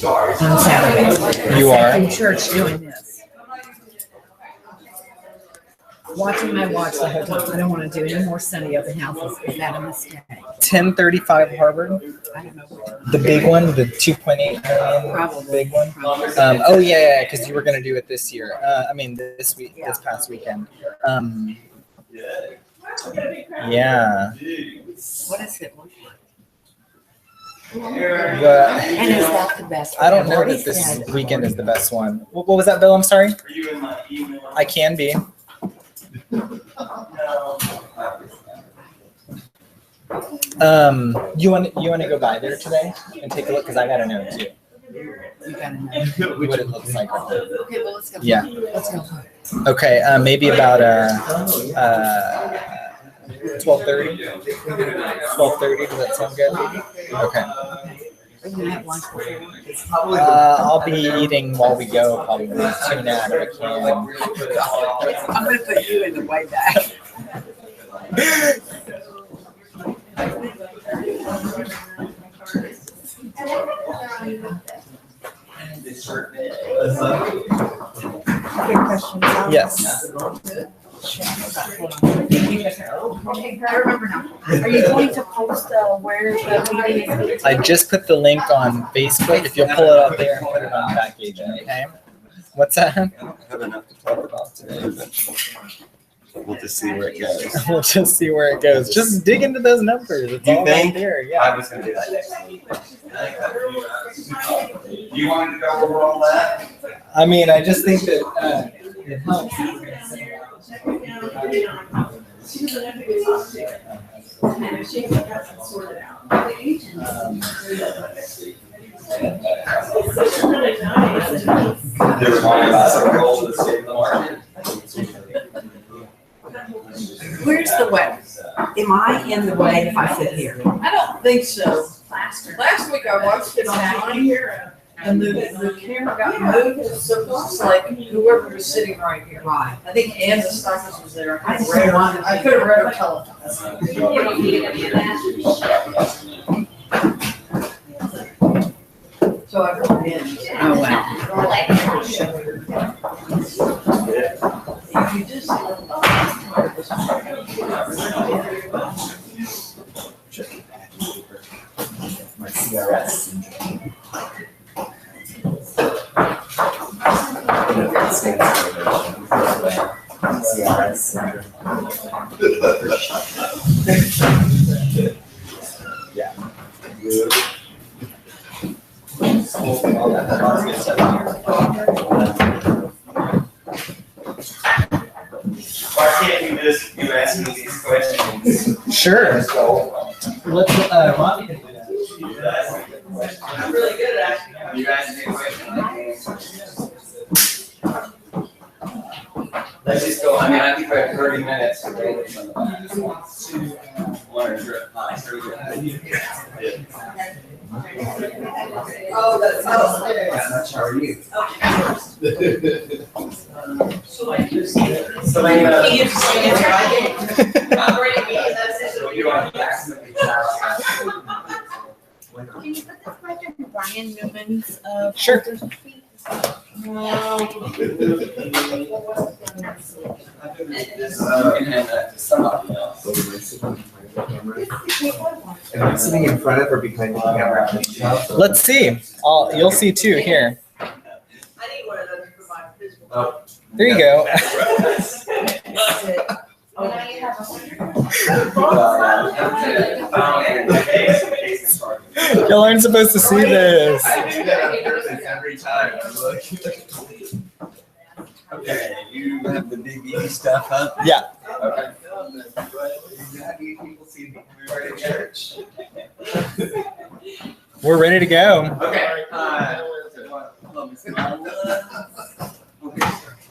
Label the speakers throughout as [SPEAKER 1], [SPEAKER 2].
[SPEAKER 1] on Saturday.
[SPEAKER 2] You are?
[SPEAKER 1] In church doing this. Watching my watch the whole time. I don't want to do any more Sunday open houses. Is that a mistake?
[SPEAKER 2] 1035 Harvard.
[SPEAKER 1] I don't know what time.
[SPEAKER 2] The big one, the 2.8 million.
[SPEAKER 1] Probably.
[SPEAKER 2] Big one.
[SPEAKER 1] Probably.
[SPEAKER 2] Oh yeah, because you were gonna do it this year. I mean this week, this past weekend. Yeah.
[SPEAKER 1] What is it?
[SPEAKER 2] But
[SPEAKER 1] And is that the best one?
[SPEAKER 2] I don't know
[SPEAKER 1] I've
[SPEAKER 2] that this
[SPEAKER 1] already said-
[SPEAKER 2] weekend is the best one. What was that, Bill? I'm sorry. I can be. You want to go by there today and take a look because I gotta know too.
[SPEAKER 1] You gotta know.
[SPEAKER 2] What it looks like.
[SPEAKER 1] Okay, well, let's go.
[SPEAKER 2] Yeah.
[SPEAKER 1] Let's go.
[SPEAKER 2] Okay. Maybe about 12:30. 12:30. Does that sound good? Okay.
[SPEAKER 1] Are you gonna have lunch before?
[SPEAKER 2] I'll be eating while we go. Probably tuna out of a can.
[SPEAKER 1] I'm gonna put you in the way back.
[SPEAKER 2] Yes.
[SPEAKER 1] I remember now. Are you going to post where the meeting is?
[SPEAKER 2] I just put the link on Facebook. If you'll pull it up there and put it on back agent, okay? What's that?
[SPEAKER 3] I don't have enough to talk about today, but we'll just see where it goes.
[SPEAKER 2] We'll just see where it goes. Just dig into those numbers. It's
[SPEAKER 3] You
[SPEAKER 2] all
[SPEAKER 3] think?
[SPEAKER 2] right there.
[SPEAKER 3] I
[SPEAKER 2] Yeah.
[SPEAKER 3] was gonna do that next week. You wanted to go over all that?
[SPEAKER 2] I mean, I just think that it helps.
[SPEAKER 3] They were talking about the role of the state of the market.
[SPEAKER 1] Where's the way? Am I in the way if I sit here?
[SPEAKER 4] I don't think so. Last week I watched it online and the camera got moved, so it was like whoever was sitting right here.
[SPEAKER 1] Right.
[SPEAKER 4] I think Ann Stockus was there.
[SPEAKER 1] I just don't want
[SPEAKER 4] I could have read her telephone. So I wrote in.
[SPEAKER 1] Oh, wow.
[SPEAKER 4] You just.
[SPEAKER 3] My CRS syndrome. CRS syndrome. Yeah. Good. Why can't you just, you ask me these questions?
[SPEAKER 2] Sure.
[SPEAKER 3] Let's go.
[SPEAKER 2] Let's, Ronnie can do that.
[SPEAKER 4] I'm really good at asking.
[SPEAKER 3] You ask me a question. Let's just go, I mean, I think we have 30 minutes to go with some
[SPEAKER 4] Oh, that's.
[SPEAKER 3] How much are you?
[SPEAKER 4] So like this.
[SPEAKER 3] So like,
[SPEAKER 5] Can you put this question in Brian Newman's,
[SPEAKER 2] Sure.
[SPEAKER 6] Am I sitting in front of or behind the camera?
[SPEAKER 2] Let's see. You'll see too here.
[SPEAKER 4] I need one of those for my physical.
[SPEAKER 3] Oh.
[SPEAKER 2] There you go. Y'all aren't supposed to see this.
[SPEAKER 3] I do that on purpose every time. Okay, you have the big E stuff up?
[SPEAKER 2] Yeah.
[SPEAKER 3] Okay. Have you people seen me right at church?
[SPEAKER 2] We're ready to go.
[SPEAKER 3] Okay.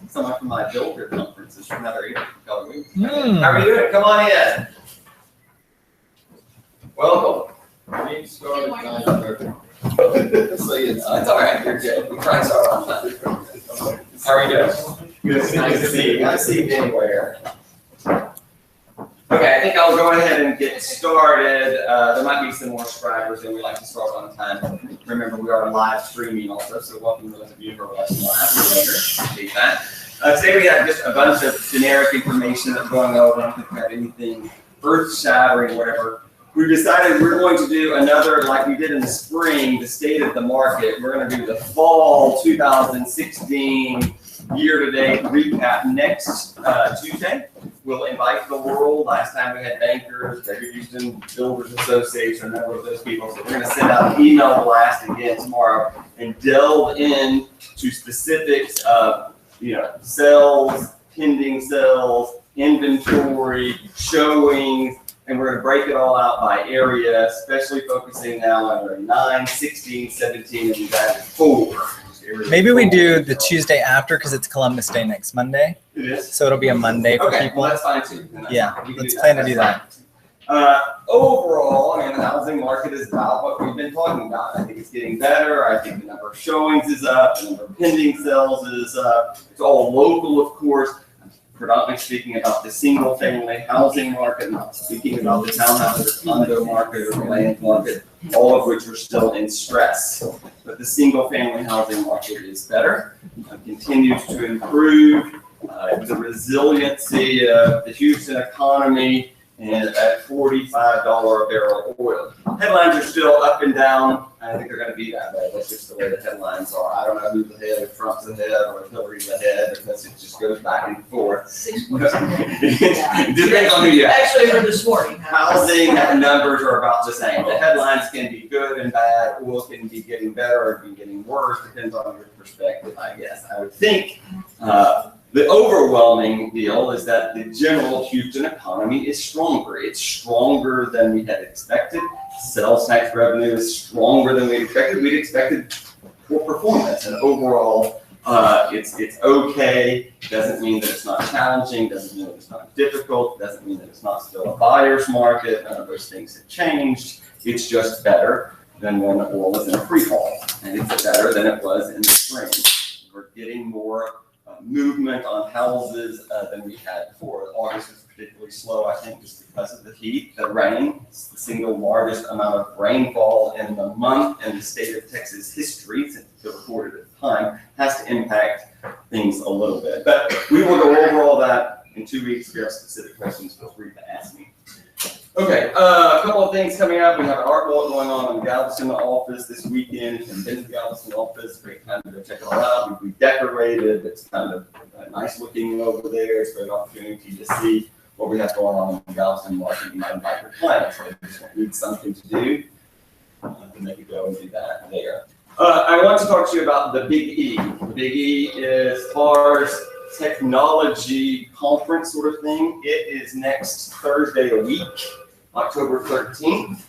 [SPEAKER 3] Someone from my builder conference is from another area. How are you doing? Come on in. Welcome. That's all right. You're good. We try so hard. How are you doing? Good. Nice to see you. Nice to see you anywhere. Okay. Okay, I think I'll go ahead and get started. There might be some more subscribers and we like to start on time. Remember, we are live streaming also, so welcome to those of you who are watching live or later. Appreciate that. Today we have just a bunch of generic information that's going over. I don't think we have anything earth-shattering, whatever. We've decided we're going to do another, like we did in the spring, the state of the market. We're going to do the fall 2016 year-to-date recap next Tuesday. We'll invite the world. Last time we had bankers, Greater Houston Builders Association, a number of those people. So we're going to send out an email blast again tomorrow and delve into specifics of, sales, pending sales, inventory, showings, and we're going to break it all out by area, especially focusing now on 9, 16, 17, and we've added 4.
[SPEAKER 2] Maybe we do the Tuesday after because it's Columbus Day next Monday.
[SPEAKER 3] It is.
[SPEAKER 2] So it'll be a Monday for people.
[SPEAKER 3] Well, that's fine too.
[SPEAKER 2] Yeah, let's plan to do that.
[SPEAKER 3] Overall, the housing market is about what we've been talking about. I think it's getting better. I think the number of showings is up. The number of pending sales is up. It's all local, of course. I'm predominantly speaking about the single-family housing market, not speaking about the townhouse or condo market or the land market, all of which are still in stress. But the single-family housing market is better, continues to improve. The resiliency of the Houston economy and at $45 a barrel oil. Headlines are still up and down. I think they're going to be that way. That's just the way the headlines are. I don't know who's ahead, if Trump's ahead, or if Hillary's ahead, because it just goes back and forth.
[SPEAKER 4] 6%.
[SPEAKER 3] It depends on who you ask.
[SPEAKER 4] Actually, heard this morning.
[SPEAKER 3] Housing numbers are about the same. The headlines can be good and bad. Oil can be getting better or can be getting worse. Depends on your perspective, I guess. I would think the overwhelming deal is that the general Houston economy is stronger. It's stronger than we had expected. Sales tax revenue is stronger than we expected. We'd expected poor performance, and overall, it's okay. Doesn't mean that it's not challenging. Doesn't mean that it's not difficult. Doesn't mean that it's not still a buyer's market. None of those things have changed. It's just better than when oil was in a free fall, and it's better than it was in the spring. We're getting more movement on houses than we had before. August was particularly slow, I think, just because of the heat, the rain. It's the single largest amount of rainfall in the month in the state of Texas history since the recorded at the time. Has to impact things a little bit. But we will go over all that in 2 weeks. If you have specific questions, feel free to ask me. Okay, a couple of things coming up. We have an art walk going on in the Galveston office this weekend. If you've been to the Galveston office, great time to go check it all out. We decorated. It's kind of nice looking over there. It's a great opportunity to see what we have going on in the Galveston market. You might invite your clients. So they just need something to do. And they could go and do that there. I want to talk to you about the Big E. The Big E is FAR's technology conference sort of thing. It is next Thursday a week. October 13th.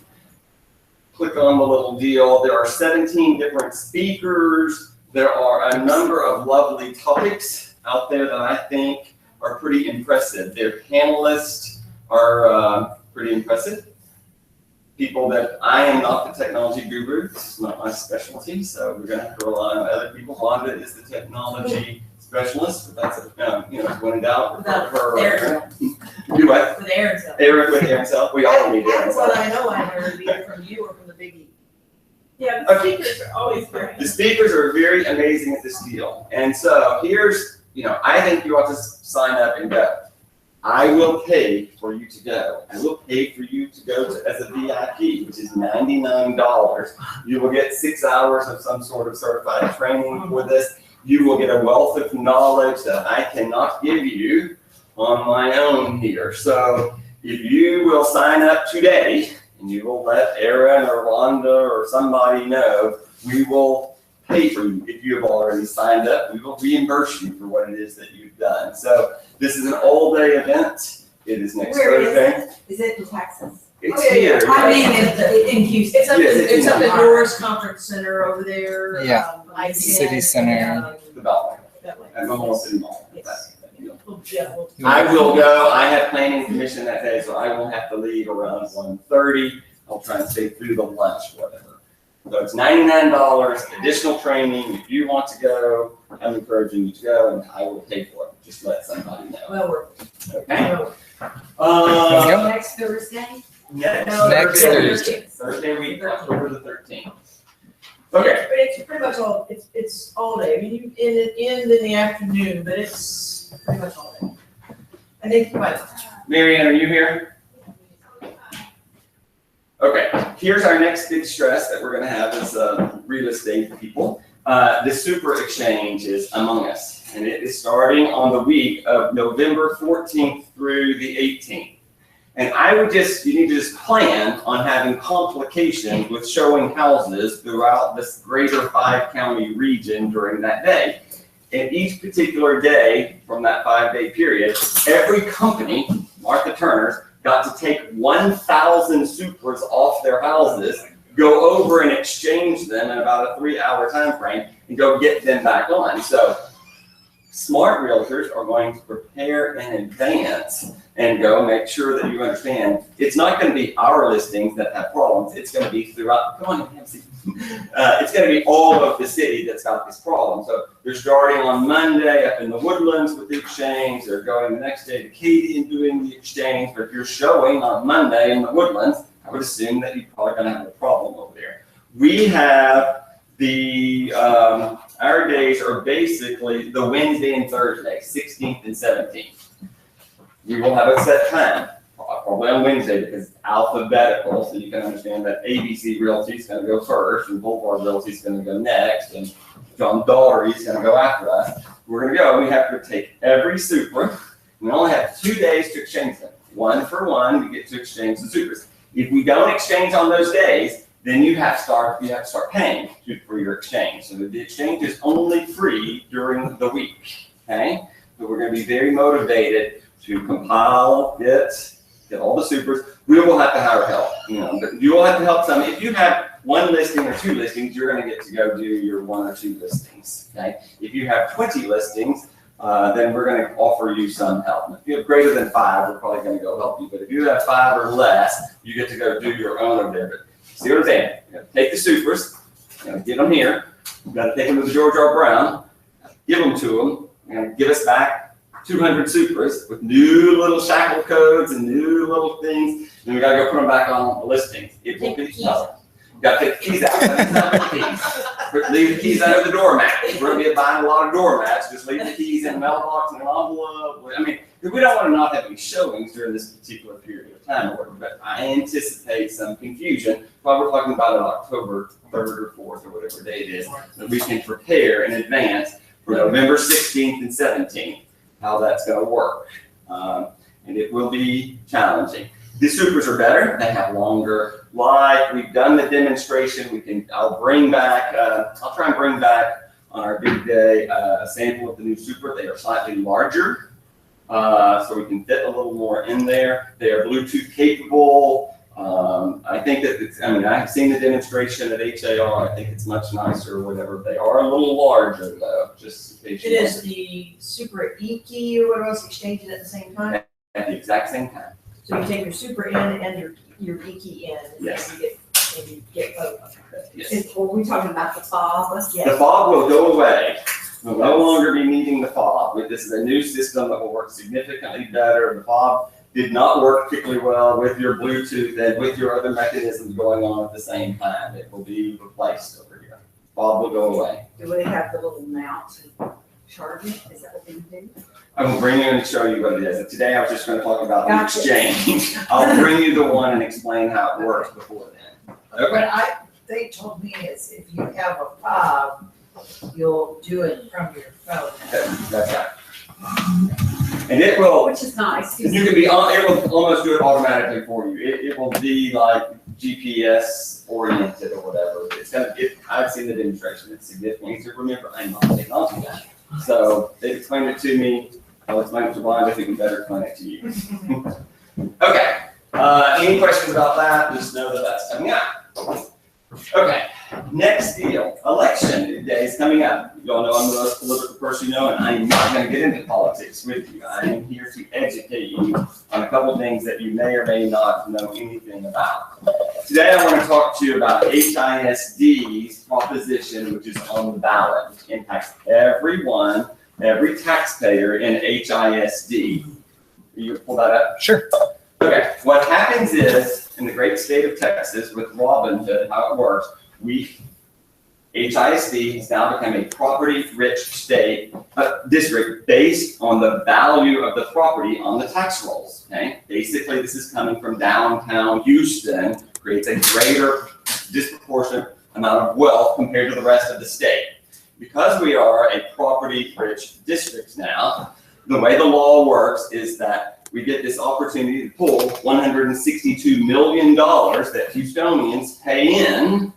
[SPEAKER 3] Click on the little deal. There are 17 different speakers. There are a number of lovely topics out there that I think are pretty impressive. Their panelists are pretty impressive. People that I am not the technology guru. This is not my specialty, so we're going to have to rely on other people. Wanda is the technology specialist, but that's when in doubt, refer to her.
[SPEAKER 4] Aaron.
[SPEAKER 3] Do what?
[SPEAKER 4] With Aaron's help.
[SPEAKER 3] Aaron with Aaron's help. We all need Aaron's
[SPEAKER 4] That's what
[SPEAKER 3] help.
[SPEAKER 4] I know I heard, either from you or from the Big E.
[SPEAKER 7] Yeah, the speakers are always great.
[SPEAKER 3] The speakers are very amazing at this deal. And so here's, I think you ought to sign up and go. I will pay for you to go. I will pay for you to go as a VIP, which is $99. You will get 6 hours of some sort of certified training for this. You will get a wealth of knowledge that I cannot give you on my own here. So if you will sign up today and you will let Aaron or Wanda or somebody know, we will pay for you. If you have already signed up, we will reimburse you for what it is that you've done. So this is an all-day event. It is next Thursday.
[SPEAKER 7] Is it in Texas?
[SPEAKER 3] It's here.
[SPEAKER 4] I mean, in Houston. It's up at
[SPEAKER 3] Houston.
[SPEAKER 4] Norris Conference Center over there.
[SPEAKER 2] Yeah.
[SPEAKER 4] I
[SPEAKER 2] City Center.
[SPEAKER 3] The Beltway
[SPEAKER 4] That way.
[SPEAKER 3] at Memorial City Mall.
[SPEAKER 4] Yes.
[SPEAKER 7] Yeah.
[SPEAKER 3] I will go. I have planning commission that day, so I will have to leave around 1:30. I'll try and stay through the lunch, whatever. So it's $99, additional training. If you want to go, I'm encouraging you to go, and I will pay for it. just let somebody know.
[SPEAKER 4] Well, we're,
[SPEAKER 3] Okay?
[SPEAKER 4] well,
[SPEAKER 5] Next Thursday?
[SPEAKER 2] Next Thursday.
[SPEAKER 3] Thursday week, October the 13th. Okay.
[SPEAKER 4] but it's pretty much all, it's all day. I mean, you end in the afternoon, but it's pretty much all day. I think you might.
[SPEAKER 3] Marianne, are you here? Okay, here's our next big stress that we're gonna have as real estate people. The Supra exchange is among us, and it is starting on the week of November 14th through the 18th. And you need to just plan on having complications with showing houses throughout this greater 5-county region during that day. And each particular day from that 5-day period, every company, Martha Turner's, got to take 1,000 Supras off their houses, go over and exchange them in about a 3-hour time frame, and go get them back on. So smart realtors are going to prepare in advance and go make sure that you understand it's not going to be our listings that have problems. It's going to be throughout. Come on, Nancy. It's going to be all of the city that's got this problem. So they're starting on Monday up in the Woodlands with the exchange. They're going the next day to Katy and doing the exchange. But if you're showing on Monday in the Woodlands, I would assume that you're probably going to have a problem over there. We have our days are basically the Wednesday and Thursday, 16th and 17th. We will have a set time, probably on Wednesday because it's alphabetical, so you can understand that ABC Realty is going to go first, and Boulevard Realty is going to go next, and John Daugherty is going to go after us. We're going to go. We have to take every Supra. We only have 2 days to exchange them. 1 for 1, we get to exchange the Supras. If we don't exchange on those days, then you have to start paying for your exchange. So the exchange is only free during the week. Okay, so we're going to be very motivated to compile, get all the Supras. We will have to hire help, but you will have to help some. If you have 1 listing or 2 listings, you're going to get to go do your 1 or 2 listings. Okay, if you have 20 listings, then we're going to offer you some help. If you have greater than 5, we're probably going to go help you. But if you have 5 or less, you get to go do your own over there. But see what I'm saying? You got to take the Supras, get them here. You got to take them to the George R. Brown, give them to them, give us back 200 Supras with new little shackle codes and new little things. Then we got to go put them back on the listings. It will be tough. You got to take the keys out. Leave the keys under the doormat. We're going to be buying a lot of doormats. Just leave the keys in a mailbox and an envelope. I mean, we don't want to not have any showings during this particular period of time, but I anticipate some confusion. While we're talking about it October 3rd or 4th or whatever day it is, that we can prepare in advance for November 16th and 17th, how that's going to work. And it will be challenging. The Supras are better. They have longer life. We've done the demonstration. I'll try and bring back on our big day a sample of the new Supra. They are slightly larger, so we can fit a little more in there. They are Bluetooth capable. I think that I've seen the demonstration at HAR. I think it's much nicer or whatever. They are a little larger though, just in case
[SPEAKER 4] It is the Supra E-key or whatever else, exchange it at the same time.
[SPEAKER 3] at the exact same time.
[SPEAKER 4] So you take your Supra in and your E-key in.
[SPEAKER 3] Yes.
[SPEAKER 4] And you get both.
[SPEAKER 3] Yes.
[SPEAKER 5] Were we talking about the fob?
[SPEAKER 3] The fob will go away. We'll no longer be needing the fob. This is a new system that will work significantly better. The fob did not work particularly well with your Bluetooth and with your other mechanisms going on at the same time. It will be replaced over here. Fob will go away.
[SPEAKER 5] Do they have the little mount and charge it? Is that what they do?
[SPEAKER 3] I will bring you and show you what it is. Today I was just going to talk about the
[SPEAKER 5] Gotcha.
[SPEAKER 3] exchange. I'll bring you the one and explain how it works before then. Okay.
[SPEAKER 8] What they told me is if you have a fob, you'll do it from your phone.
[SPEAKER 3] That's right. And it will,
[SPEAKER 5] Which is nice.
[SPEAKER 3] you can be on, it will almost do it automatically for you. It will be like GPS oriented or whatever. I've seen the demonstration. It's significantly easier to remember. I'm not a technology guy. So they explained it to me. I'll explain it to Brian. I think we better explain it to you. Okay. Any questions about that? Just know that that's coming up. Okay. Next deal. Election day is coming up. You all know I'm the most political person you know, and I'm not going to get into politics with you. I am here to educate you on a couple things that you may or may not know anything about. Today I want to talk to you about HISD's proposition, which is on the ballot, which impacts everyone every taxpayer in HISD. You pull that up?
[SPEAKER 2] Sure.
[SPEAKER 3] Okay, what happens is, in the great state of Texas with Robinhood, how it works, HISD has now become a property-rich state, district based on the value of the property on the tax rolls, okay? Basically, this is coming from downtown Houston, creates a greater disproportionate amount of wealth compared to the rest of the state. Because we are a property-rich district now, the way the law works is that we get this opportunity to pull $162 million that Houstonians pay in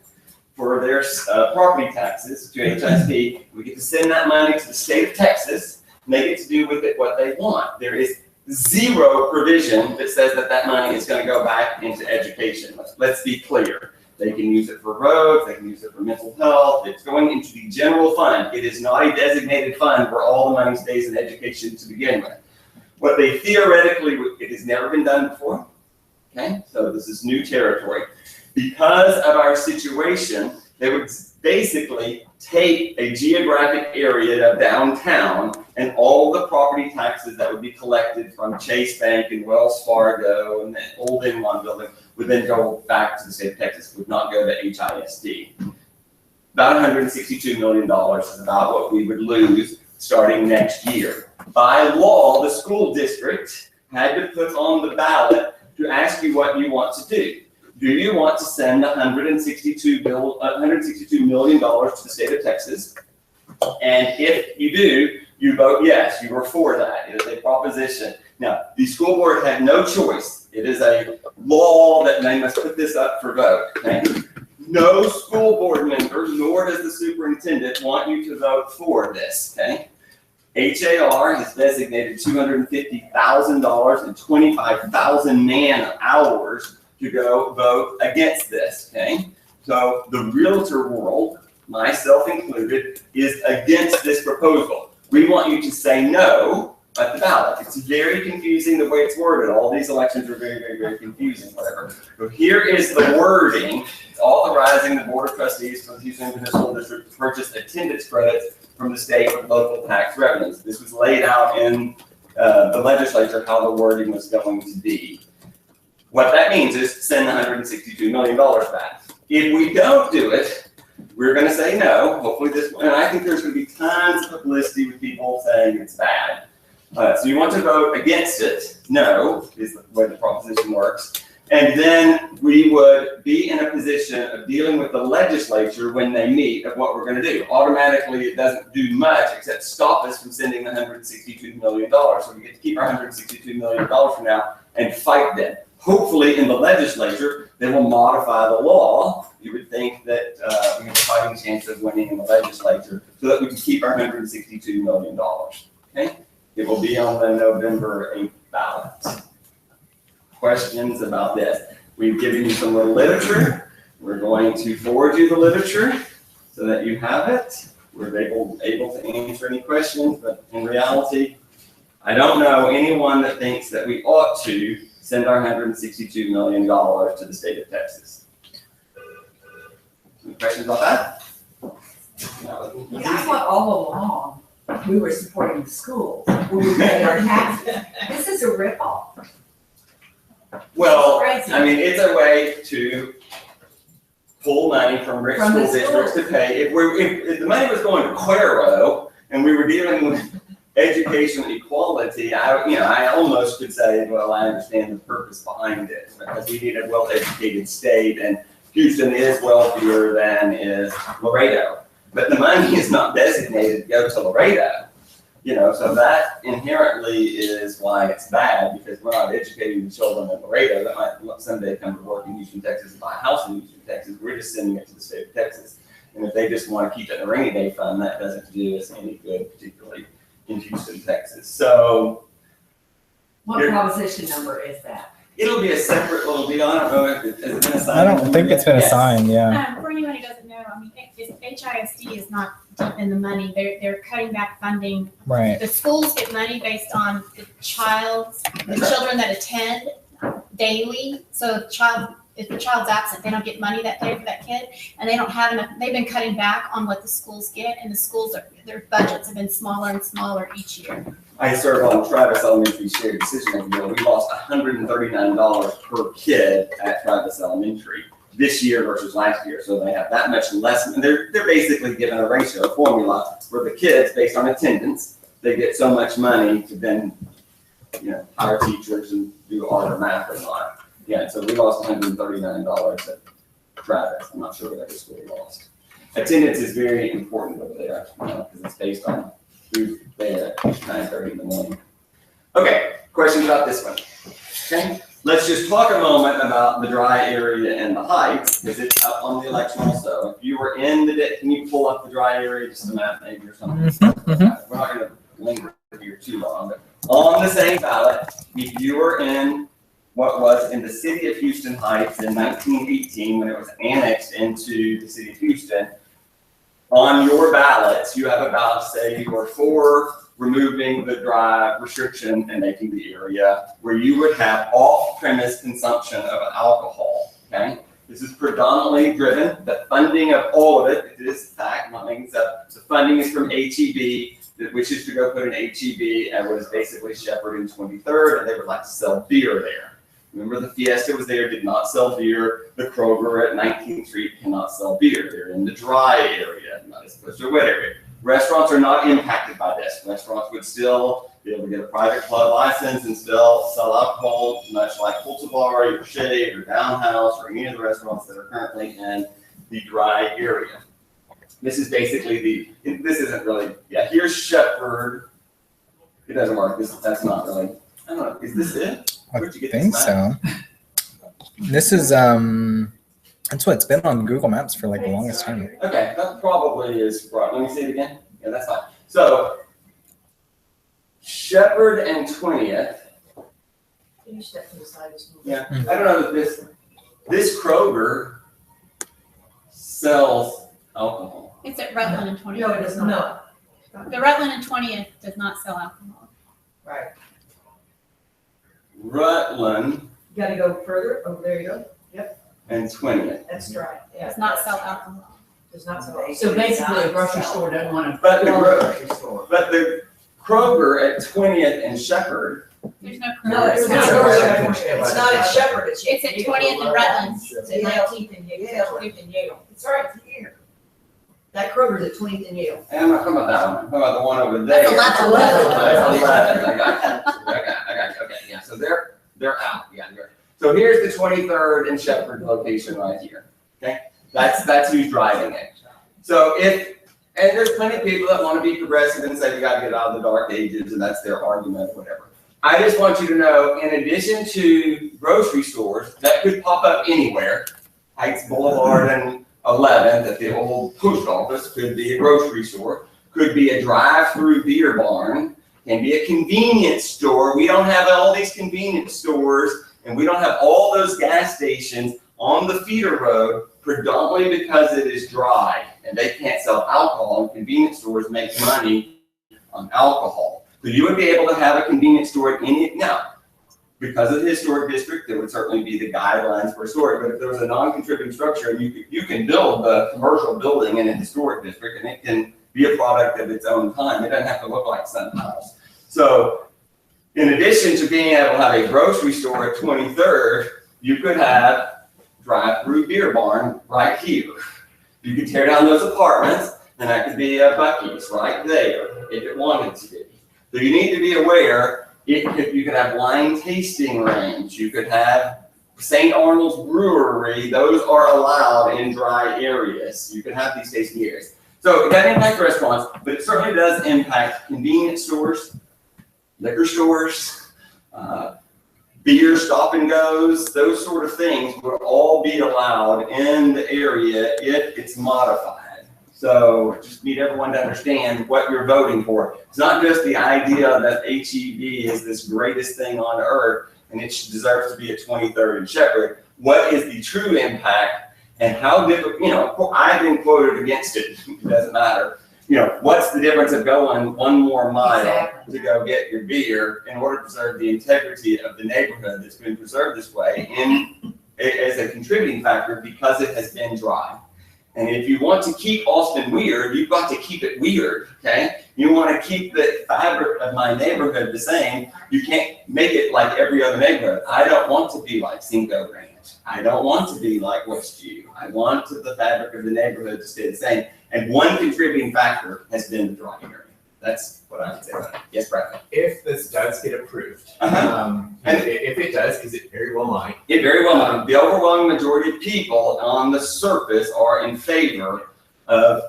[SPEAKER 3] for their property taxes to HISD. We get to send that money to the state of Texas, and they get to do with it what they want. There is zero provision that says that that money is going to go back into education. Let's be clear. They can use it for roads, they can use it for mental health. It's going into the general fund. It is not a designated fund where all the money stays in education to begin with. What they theoretically, it has never been done before, okay? So this is new territory. Because of our situation, they would basically take a geographic area of downtown and all the property taxes that would be collected from Chase Bank and Wells Fargo and the old M1 building would then go back to the state of Texas, would not go to HISD. About $162 million is about what we would lose starting next year. By law, the school district had to put on the ballot to ask you what you want to do. Do you want to send $162 million to the state of Texas? And if you do, you vote yes, you are for that. It is a proposition. Now, the school board had no choice. It is a law that they must put this up for vote. Okay? No school board member, nor does the superintendent want you to vote for this. Okay? HAR has designated $250,000 and 25,000 man hours to go vote against this, okay? So the realtor world, myself included, is against this proposal. We want you to say no at the ballot. It's very confusing the way it's worded. All these elections are very, very, very confusing, whatever. So here is the wording. It's authorizing the Board of Trustees for the Houston Independent School District to purchase attendance credits from the state with local tax revenues. This was laid out in the legislature, how the wording was going to be. What that means is send $162 million back. If we don't do it, we're going to say no. Hopefully this, and I think there's going to be tons of publicity with people saying it's bad. So you want to vote against it. No is the way the proposition works. And then we would be in a position of dealing with the legislature when they meet of what we're going to do. Automatically, it doesn't do much except stop us from sending the $162 million. So we get to keep our $162 million for now and fight them. Hopefully, in the legislature, they will modify the law. You would think that we have a fighting chance of winning in the legislature so that we can keep our $162 million. Okay? It will be on the November 8th ballot. Questions about this? We've given you some literature. We're going to forward you the literature so that you have it. We're able to answer any questions, but in reality, I don't know anyone that thinks that we ought to send our $162 million to the state of Texas. Any questions about that?
[SPEAKER 8] I thought all along, we were supporting the schools, we pay our taxes. This is a ripoff.
[SPEAKER 3] Well,
[SPEAKER 8] Crazy.
[SPEAKER 3] I mean, it's a way to pull money from rich
[SPEAKER 8] From the
[SPEAKER 3] school districts to pay. If the money was going to Cuero and we were dealing with education equality, I almost could say, well, I understand the purpose behind it because we need a well-educated state, and Houston is wealthier than is Laredo. But the money is not designated to go to Laredo, so that inherently is why it's bad, because we're not educating the children in Laredo that might someday come to work in Houston, Texas, and buy a house in Houston, Texas. We're just sending it to the state of Texas. And if they just want to keep it in a rainy day fund, that doesn't do us any good, particularly in Houston, Texas. So
[SPEAKER 8] What proposition number is that?
[SPEAKER 3] it'll be a separate little deal. I don't know if it has been assigned.
[SPEAKER 2] I don't think it's been
[SPEAKER 3] Yes.
[SPEAKER 2] assigned, yeah.
[SPEAKER 5] For anyone who doesn't know, I mean, HISD is not deep in the money. They're cutting back funding.
[SPEAKER 2] Right.
[SPEAKER 5] The schools get money based on the children that attend daily. So if the child's absent, they don't get money that day for that kid, and they don't have enough, they've been cutting back on what the schools get, and the schools their budgets have been smaller and smaller each year.
[SPEAKER 3] I serve on Travis Elementary Shared Decision Making. We lost $139 per kid at Travis Elementary this year versus last year. So they have that much less. And they're basically given a ratio, a formula where the kids, based on attendance, they get so much money to then, hire teachers and do all their math and all. Yeah, so we lost $139 at Travis. I'm not sure what every school lost. Attendance is very important over there, because it's based on who's there at 9:30 in the morning. Okay, questions about this one? Okay, let's just talk a moment about the dry area and the heights, because it's up on the election also. If you were in can you pull up the dry area, just a map maybe or something? We're not going to linger here too long, but on the same ballot, if you were in what was in the city of Houston Heights in 1918, when it was annexed into the city of Houston, on your ballots, you have about, say, you are for removing the dry restriction and making the area where you would have off-premise consumption of alcohol, okay? This is predominantly driven, the funding of all of it is fact, not making this up. The funding is from HEB, that wishes to go put an HEB and was basically Shepherd in 23rd, and they would like to sell beer there. Remember, the Fiesta was there, did not sell beer. The Kroger at 19th Street cannot sell beer. They're in the dry area, not as opposed to a wet area. Restaurants are not impacted by this. Restaurants would still be able to get a private club license and still sell alcohol, much like Cultivar or Shade or Downhouse or any of the restaurants that are currently in the dry area. This is basically this isn't really, here's Shepherd. It doesn't work. That's not really, I don't know, is this it?
[SPEAKER 2] I think so. This is that's what's been on Google Maps for like the longest time.
[SPEAKER 3] Okay, that probably is right. Let me see it again. Yeah, that's fine. So Shepherd and 20th.
[SPEAKER 4] Can you step to the side?
[SPEAKER 3] Yeah, I don't know that this Kroger sells alcohol.
[SPEAKER 5] It's at Rutland and 20th.
[SPEAKER 4] No, it does not.
[SPEAKER 5] The Rutland and 20th does not sell alcohol.
[SPEAKER 4] Right.
[SPEAKER 3] Rutland
[SPEAKER 4] You gotta go further. Oh, there you go.
[SPEAKER 3] and 20th.
[SPEAKER 4] That's right. Yeah.
[SPEAKER 5] Does not sell alcohol.
[SPEAKER 4] Does not sell. So basically, a grocery store doesn't want to.
[SPEAKER 3] But the Kroger at 20th and Shepherd.
[SPEAKER 5] There's no
[SPEAKER 4] No,
[SPEAKER 5] Kroger.
[SPEAKER 4] it's not at Shepherd.
[SPEAKER 5] It's at 20th and Rutland.
[SPEAKER 4] It's at 19th and Yale. It's right here. That Kroger's at 20th and Yale.
[SPEAKER 3] And I'm not talking about that one. I'm talking about the one over there.
[SPEAKER 5] That's
[SPEAKER 4] 11.
[SPEAKER 3] I got you. Okay, yeah. So they're out. Yeah. So here's the 23rd and Shepherd location right here. Okay, that's who's driving it. So and there's plenty of people that want to be progressive and say we got to get out of the dark ages, and that's their argument, or whatever. I just want you to know, in addition to grocery stores that could pop up anywhere, Heights Boulevard and 11th at the old post office could be a grocery store, could be a drive-through beer barn, can be a convenience store. We don't have all these convenience stores, and we don't have all those gas stations on the feeder road, predominantly because it is dry and they can't sell alcohol, and convenience stores make money on alcohol. So you would be able to have a convenience store at now, because of the historic district, there would certainly be the guidelines for historic, but if there was a non-contributing structure, and you can build a commercial building in a historic district, and it can be a product of its own time. It doesn't have to look like something else. So in addition to being able to have a grocery store at 23rd, you could have drive-through beer barn right here. You could tear down those apartments, and that could be a Buc-ee's right there if it wanted to be. So you need to be aware, you could have wine tasting range, you could have St. Arnold's Brewery, those are allowed in dry areas. You could have these tasting areas. So it doesn't impact restaurants, but it certainly does impact convenience stores, liquor stores, beer stop and goes, those sort of things would all be allowed in the area if it's modified. So just need everyone to understand what you're voting for. It's not just the idea that HEB is this greatest thing on earth and it deserves to be at 23rd and Shepherd. What is the true impact and how difficult, I've been quoted against it, it doesn't matter. What's the difference of going one more mile to go get your beer in order to preserve the integrity of the neighborhood that's been preserved this way in as a contributing factor because it has been dry. And if you want to keep Austin weird, you've got to keep it weird, okay? You want to keep the fabric of my neighborhood the same. You can't make it like every other neighborhood. I don't want to be like Cinco Ranch. I don't want to be like Westview. I want the fabric of the neighborhood to stay the same. And one contributing factor has been the dry area. That's what I would say about it. Yes, Bradley?
[SPEAKER 6] If this does get approved,
[SPEAKER 3] And
[SPEAKER 6] if it does, because it very well might.
[SPEAKER 3] it very well might. The overwhelming majority of people on the surface are in favor of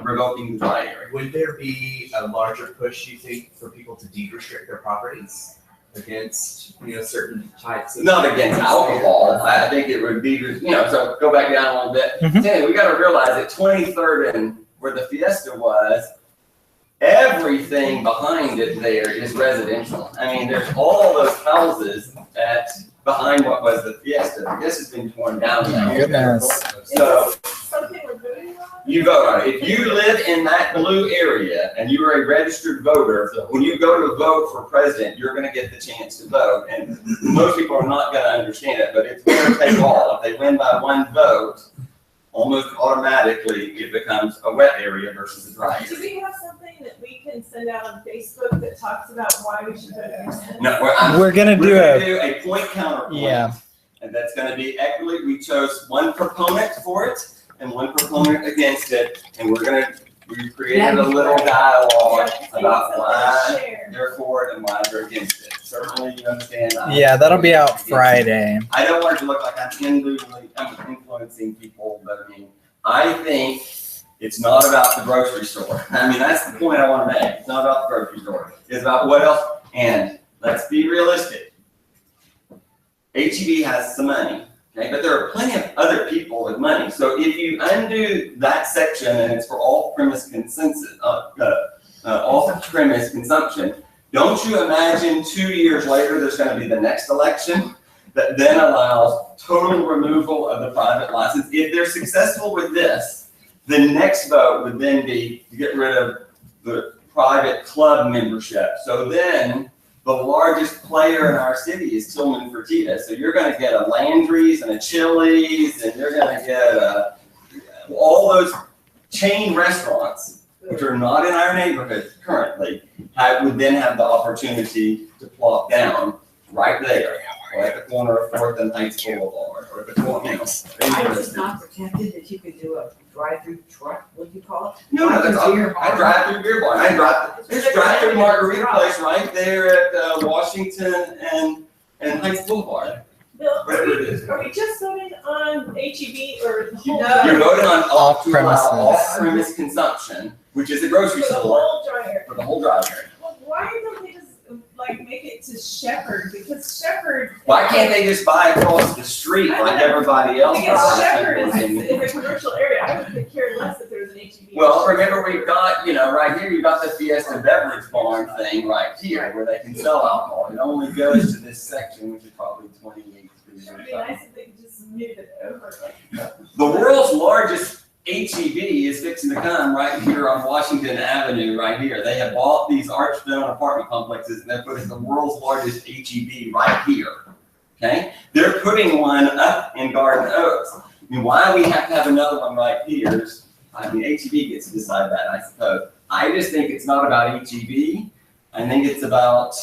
[SPEAKER 3] revoking the dry area.
[SPEAKER 6] Would there be a larger push, you think, for people to deed restrict their properties against, certain types of?
[SPEAKER 3] Not against alcohol. I think it would be, so go back down a little bit.
[SPEAKER 2] Mhm.
[SPEAKER 3] Hey, we got to realize that 23rd and where the Fiesta was, everything behind it there is residential. I mean, there's all those houses behind what was the Fiesta. This has been torn down.
[SPEAKER 2] Oh my goodness.
[SPEAKER 3] So
[SPEAKER 7] Something we're voting on?
[SPEAKER 3] you vote on it. If you live in that blue area and you are a registered voter, when you go to vote for president, you're going to get the chance to vote. And most people are not going to understand it, but it's winner take all. If they win by one vote, almost automatically it becomes a wet area versus a dry
[SPEAKER 7] Do
[SPEAKER 3] area.
[SPEAKER 7] we have something that we can send out on Facebook that talks about why we should vote against it?
[SPEAKER 3] No,
[SPEAKER 2] We're gonna do
[SPEAKER 3] we're
[SPEAKER 2] a,
[SPEAKER 3] gonna do a point counterpoint.
[SPEAKER 2] yeah,
[SPEAKER 3] And that's going to be equity. We chose one proponent for it and one proponent against it. And we created a little dialogue about why they're for it and why they're against it. Certainly you understand.
[SPEAKER 2] yeah, that'll be out Friday.
[SPEAKER 3] I don't want it to look like I'm influencing people, but I mean, I think it's not about the grocery store. I mean, that's the point I want to make. It's not about the grocery store. It's about what else. And let's be realistic. HEB has some money, okay, but there are plenty of other people with money. So if you undo that section and it's for off-premise off-premise consumption, don't you imagine 2 years later there's going to be the next election that then allows total removal of the private license? If they're successful with this, the next vote would then be to get rid of the private club membership. So then the largest player in our city is Tillman Fertitta. So you're going to get a Landry's and a Chili's, and you're going to get all those chain restaurants, which are not in our neighborhood currently, would then have the opportunity to plop down right there, or at the corner of 4th and Heights Boulevard, or at the corner,
[SPEAKER 8] I was not protected that you could do a drive-through truck, what do you call it?
[SPEAKER 3] No, that's I drive through beer barn. There's a drive-through margarita place right there at Washington and Heights Boulevard.
[SPEAKER 7] Bill,
[SPEAKER 3] Whatever it is.
[SPEAKER 7] are we just voting on HEB or the whole?
[SPEAKER 3] You're voting on
[SPEAKER 2] Off-premises.
[SPEAKER 3] off-premise consumption, which is a grocery
[SPEAKER 7] For the
[SPEAKER 3] store
[SPEAKER 7] whole dryer?
[SPEAKER 3] for the whole drive area.
[SPEAKER 7] Well, why don't they just make it to Shepherd? Because Shepherd.
[SPEAKER 3] Why can't they just buy across the street like everybody else
[SPEAKER 7] Because
[SPEAKER 3] does?
[SPEAKER 7] Shepherd is a commercial area. I would care less if there was an HEB.
[SPEAKER 3] Well, remember we've got, right here, you've got the Fiesta Beverage Barn thing right here where they can sell alcohol. It only goes to this section, which is probably 28
[SPEAKER 7] It would be nice if they could just move it over.
[SPEAKER 3] The world's largest HEB is fixing to come right here on Washington Avenue, right here. They have bought these archstone apartment complexes and they're putting the world's largest HEB right here. Okay? They're putting one up in Garden Oaks. I mean, why we have to have another one right here is, HEB gets to decide that, I suppose. I just think it's not about HEB. I think it's about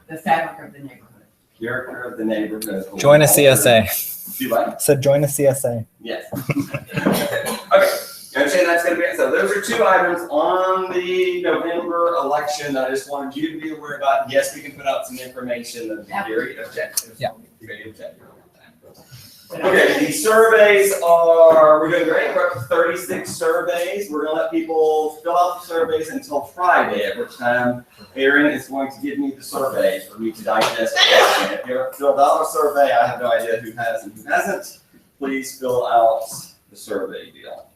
[SPEAKER 8] The fabric of the neighborhood.
[SPEAKER 3] character of the neighborhood.
[SPEAKER 2] Join a CSA.
[SPEAKER 3] Do like?
[SPEAKER 2] Said join a CSA.
[SPEAKER 3] Yes. Okay, you understand that's gonna be it. So those are 2 items on the November election that I just wanted you to be aware about. Yes, we can put out some information that's very objective.
[SPEAKER 2] Yeah.
[SPEAKER 3] Very objective. Okay, the surveys we're doing great. We're up to 36 surveys. We're gonna let people fill out the surveys until Friday, at which time Erin is going to give me the survey for me to digest. And if you haven't filled out a survey, I have no idea who has and who hasn't. Please fill out the survey deal.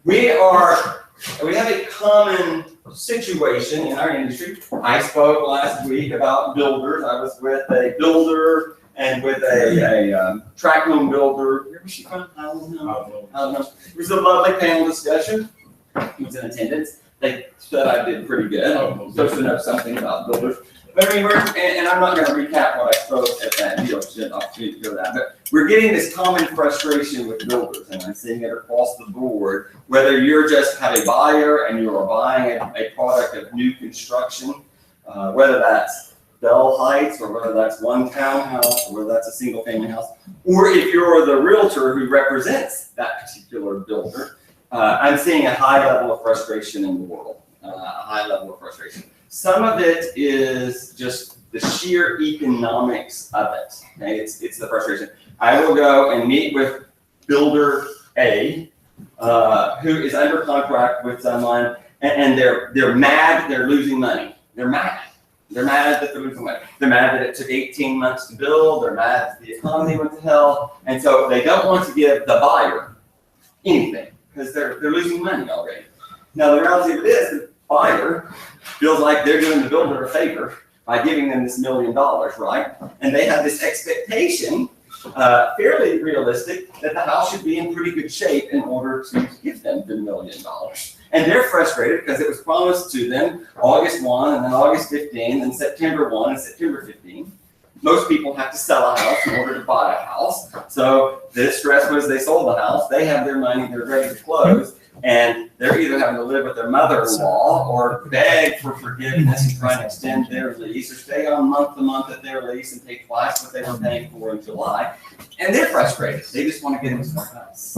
[SPEAKER 3] We have a common situation in our industry. I spoke last week about builders. I was with a builder and with a track home builder. Where was she from? I don't know. It was a lovely panel discussion. He was in attendance. They said I did pretty good. I'm supposed to know something about builders. But I mean, and I'm not gonna recap what I spoke at that deal, shit, opportunity to go to that, but we're getting this common frustration with builders, and I'm seeing it across the board, whether you're just have a buyer and you are buying a product of new construction, whether that's Bell Heights, or whether that's one townhouse, or whether that's a single family house, or if you're the realtor who represents that particular builder, I'm seeing a high level of frustration in the world, a high level of frustration. Some of it is just the sheer economics of it. Okay, it's the frustration. I will go and meet with builder A, who is under contract with someone, and they're mad. They're losing money. They're mad. They're mad that they're losing money. They're mad that it took 18 months to build. They're mad that the economy went to hell, and so they don't want to give the buyer anything because they're losing money already. Now the reality of it is, the buyer feels like they're doing the builder a favor by giving them this $1 million, right? And they have this expectation, fairly realistic, that the house should be in pretty good shape in order to give them the $1 million. And they're frustrated because it was promised to them August 1, and then August 15, and September 1, and September 15. Most people have to sell a house in order to buy a house. So the stress was they sold the house, they have their money, they're ready to close, and they're either having to live with their mother-in-law or beg for forgiveness and try and extend their lease, or stay on month to month at their lease and pay twice what they were paying for in July. And they're frustrated. They just want to get into their house.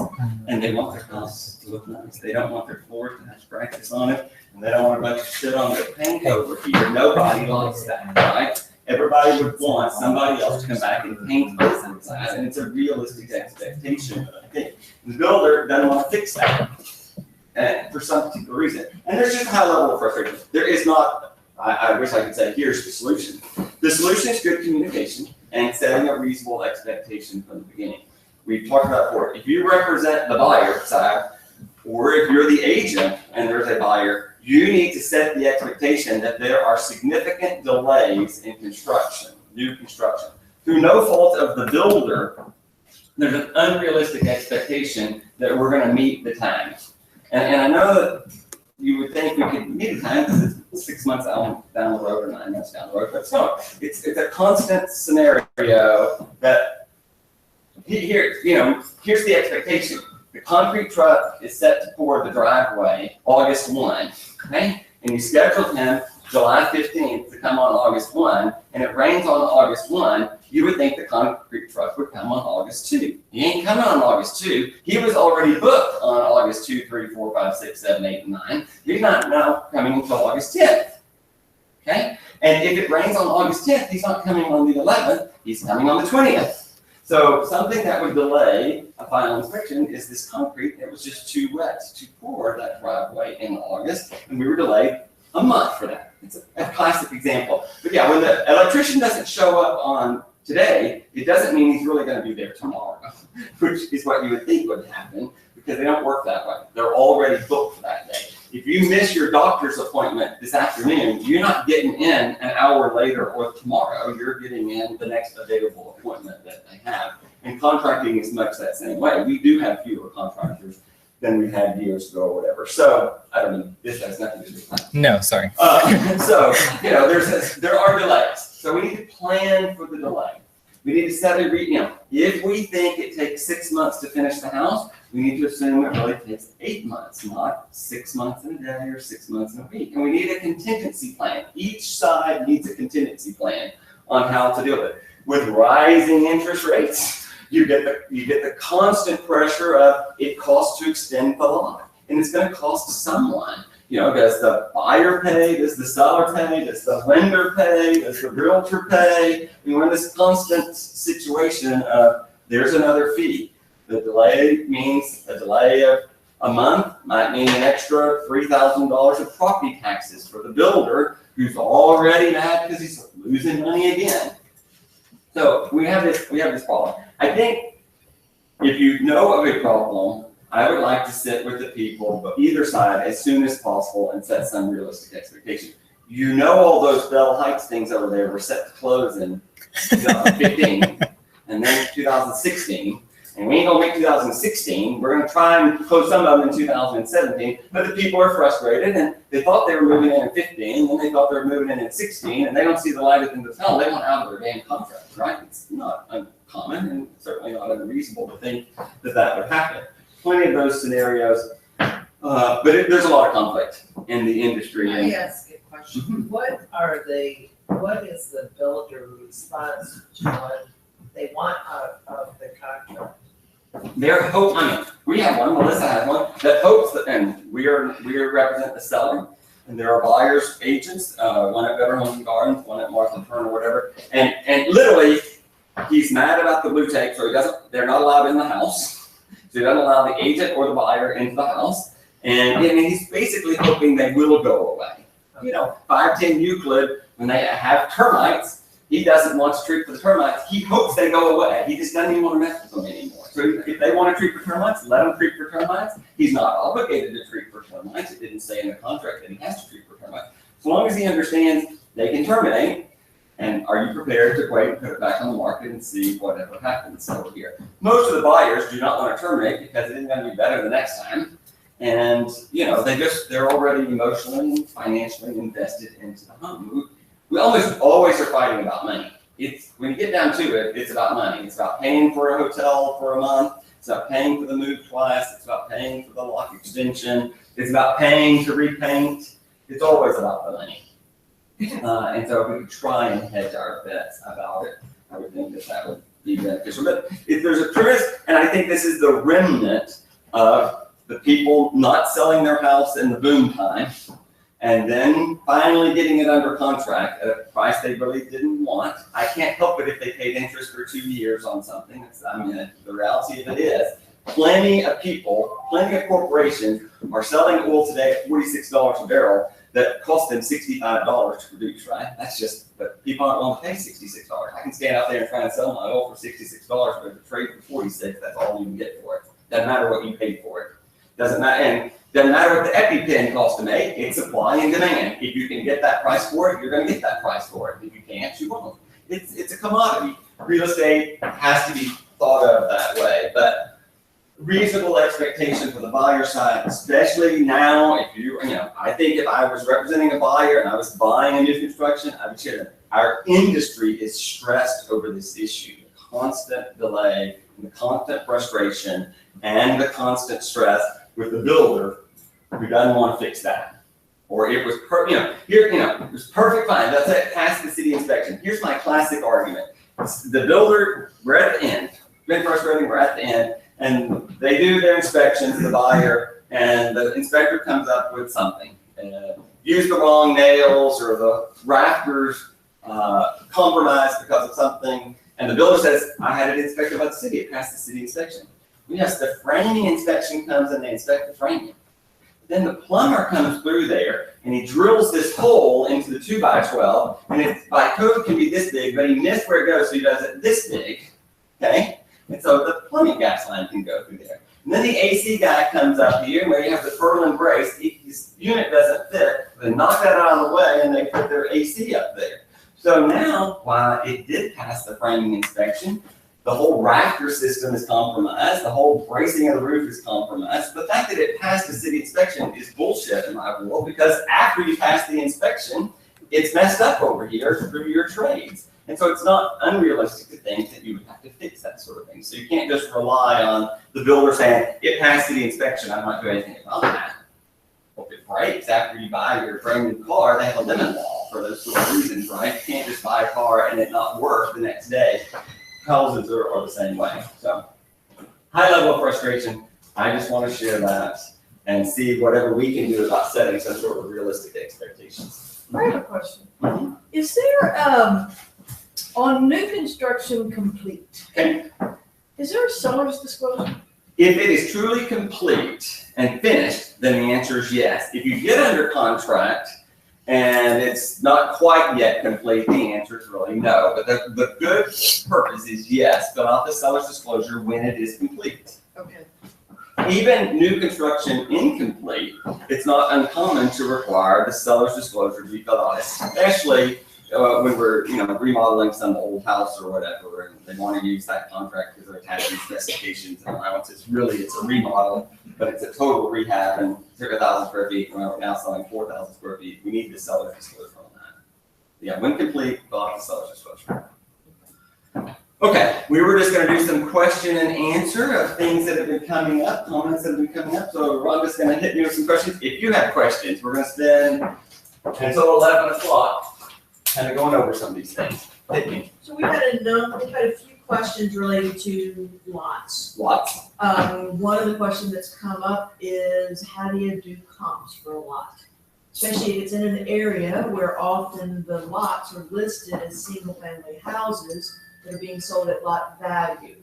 [SPEAKER 3] And they want their house to look nice. They don't want their floors to have scratches on it. And they don't want a bunch of shit on their paint over here. Nobody likes that, right? Everybody would want somebody else to come back and paint this inside. And it's a realistic expectation, but I think the builder doesn't want to fix that. And for some particular reason. And there's just a high level of frustration. There is not, I wish I could say, here's the solution. The solution is good communication and setting a reasonable expectation from the beginning. We've talked about before, if you represent the buyer side, or if you're the agent and there's a buyer, you need to set the expectation that there are significant delays in construction, new construction. Through no fault of the builder, there's an unrealistic expectation that we're going to meet the times. And I know that you would think we could meet a time because it's 6 months down the road or 9 months down the road, but no, it's a constant scenario that here's the expectation. The concrete truck is set to pour the driveway August 1, okay? And you scheduled him July 15th to come on August 1, and it rains on August 1, you would think the concrete truck would come on August 2. He ain't coming on August 2. He was already booked on August 2, 3, 4, 5, 6, 7, 8, and 9. He's not now coming until August 10th, okay? And if it rains on August 10th, he's not coming on the 11th. He's coming on the 20th. So something that would delay a final inspection is this concrete that was just too wet to pour that driveway in August, and we were delayed a month for that. It's a classic example. But yeah, when the electrician doesn't show up on today, it doesn't mean he's really going to be there tomorrow, which is what you would think would happen, because they don't work that way. They're already booked for that day. If you miss your doctor's appointment this afternoon, you're not getting in an hour later or tomorrow. You're getting in the next available appointment that they have. And contracting is much that same way. We do have fewer contractors than we had years ago or whatever. So, I don't mean, this has nothing to do with that.
[SPEAKER 2] No, sorry.
[SPEAKER 3] So, there are delays. So we need to plan for the delay. We need to set if we think it takes 6 months to finish the house, we need to assume it really takes 8 months, not 6 months in a day or 6 months in a week. And we need a contingency plan. Each side needs a contingency plan on how to deal with it. With rising interest rates, you get the constant pressure of it costs to extend the lot. And it's going to cost someone. Does the buyer pay? Does the seller pay? Does the lender pay? Does the realtor pay? We're in this constant situation of there's another fee. The delay means a delay of a month might mean an extra $3,000 of property taxes for the builder who's already mad because he's losing money again. So we have this problem. I think if you know of a problem, I would like to sit with the people, but either side, as soon as possible and set some realistic expectation. All those Bell Heights things over there were set to close in 2015 and then 2016. And we ain't gonna make 2016, we're gonna try and close some of them in 2017, but the people are frustrated, and they thought they were moving in 15, and then they thought they were moving in 16, and they don't see the light at the end of the tunnel, they want out of their damn contract, right? It's not uncommon, and certainly not unreasonable to think that that would happen. Plenty of those scenarios, but there's a lot of conflict in the industry.
[SPEAKER 9] Let
[SPEAKER 3] And
[SPEAKER 9] me ask you a question. What is the builder response to what they want out of the contract?
[SPEAKER 3] their hope, I mean, we have one, Melissa has one, that hopes that, and we represent the seller, and there are buyers agents, one at Better Homes and Gardens, one at Martha Turner, whatever, and literally, he's mad about the blue tape, so they're not allowed in the house, so he doesn't allow the agent or the buyer into the house, and he's basically hoping they will go away. 510 Euclid, when they have termites, he doesn't want to treat for the termites. He hopes they go away. He just doesn't even want to mess with them anymore. So if they want to treat for termites, let them treat for termites. He's not obligated to treat for termites. It didn't say in the contract that he has to treat for termites. As long as he understands they can terminate, and are you prepared to wait and put it back on the market and see whatever happens over here? Most of the buyers do not want to terminate because it isn't going to be better the next time. And, they're already emotionally and financially invested into the home. We almost always are fighting about money. When you get down to it, it's about money. It's about paying for a hotel for a month. It's about paying for the move twice. It's about paying for the lock extension. It's about paying to repaint. It's always about the money. And so if we could try and hedge our bets about it, I would think that would be beneficial. But if there's a premise, and I think this is the remnant of the people not selling their house in the boom time, and then finally getting it under contract at a price they really didn't want. I can't help it if they paid interest for 2 years on something. The reality of it is, plenty of people, plenty of corporations are selling oil today at $46 a barrel that cost them $65 to produce, right? But people aren't willing to pay $66. I can stand out there and try and sell my oil for $66, but if the trade for $46, that's all you can get for it. Doesn't matter what you paid for it. Doesn't matter what the EpiPen costs to make, it's supply and demand. If you can get that price for it, you're gonna get that price for it. If you can't, you won't. It's a commodity. Real estate has to be thought of that way, but reasonable expectation for the buyer side, especially now, I think if I was representing a buyer and I was buying a new construction, I would share that our industry is stressed over this issue, the constant delay, the constant frustration, and the constant stress with the builder who doesn't want to fix that. Or it was, it was perfect fine. That's it, passed the city inspection. Here's my classic argument. The builder, we're at the end. Been frustrating, we're at the end. And they do their inspections, the buyer, and the inspector comes up with something. Use the wrong nails, or the rafters compromised because of something. And the builder says, I had it inspected by the city. It passed the city inspection. Yes, the framing inspection comes and they inspect the framing. Then the plumber comes through there and he drills this hole into the 2x12, and it by code can be this big, but he missed where it goes, so he does it this big, okay? And so the plumbing gas line can go through there. And then the AC guy comes up here where you have the purlin brace, his unit doesn't fit, they knock that out of the way and they put their AC up there. So now, while it did pass the framing inspection, the whole rafter system is compromised. The whole bracing of the roof is compromised. The fact that it passed the city inspection is bullshit in my world, because after you pass the inspection, it's messed up over here through your trades. And so it's not unrealistic to think that you would have to fix that sort of thing. So you can't just rely on the builder saying, it passed city inspection, I'm not doing anything about that. Well, if it breaks after you buy your brand new car, they have a limit law for those sort of reasons, right? You can't just buy a car and it not work the next day. Houses are the same way. So high level of frustration. I just want to share that and see whatever we can do about setting some sort of realistic expectations.
[SPEAKER 4] I have a question. Is there, on new construction complete,
[SPEAKER 3] Okay.
[SPEAKER 4] is there a seller's disclosure?
[SPEAKER 3] If it is truly complete and finished, then the answer is yes. If you get under contract and it's not quite yet complete, the answer is really no. But the good purpose is yes, fill out the seller's disclosure when it is complete.
[SPEAKER 4] Okay.
[SPEAKER 3] Even new construction incomplete, it's not uncommon to require the seller's disclosure to be filled out, especially when we're, remodeling some old house or whatever, and they want to use that contract because they're attaching specifications and allowances. Really, it's a remodel, but it's a total rehab and took 1,000 square feet, and we're now selling 4,000 square feet. We need the seller's disclosure on that. Yeah, when complete, we'll have the seller's disclosure. Okay, we were just going to do some question and answer of things that have been coming up, comments that have been coming up. So Rhonda's going to hit me with some questions. If you have questions, we're going to spend until 11 o'clock kind of going over some of these things. Hit me.
[SPEAKER 1] So we've had a few questions related to lots.
[SPEAKER 3] Lots.
[SPEAKER 1] One of the questions that's come up is how do you do comps for a lot? Especially if it's in an area where often the lots are listed as single family houses that are being sold at lot value.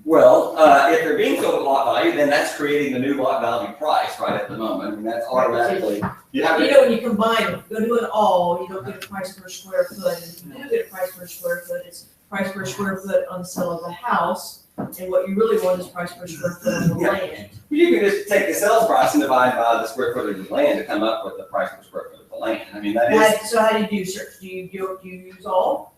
[SPEAKER 3] Well, if they're being sold at lot value, then that's creating the new lot value price right at the moment. I mean, that's automatically, you have to.
[SPEAKER 1] When you combine them, go do it all, you don't get a price per square foot. And if you do get a price per square foot, it's price per square foot on the sale of the house. And what you really want is price per square foot on the land.
[SPEAKER 3] You can just take the sales price and divide by the square footage of the land to come up with the price per square foot of the land. I mean, that is.
[SPEAKER 1] So how do you do search? Do you use all?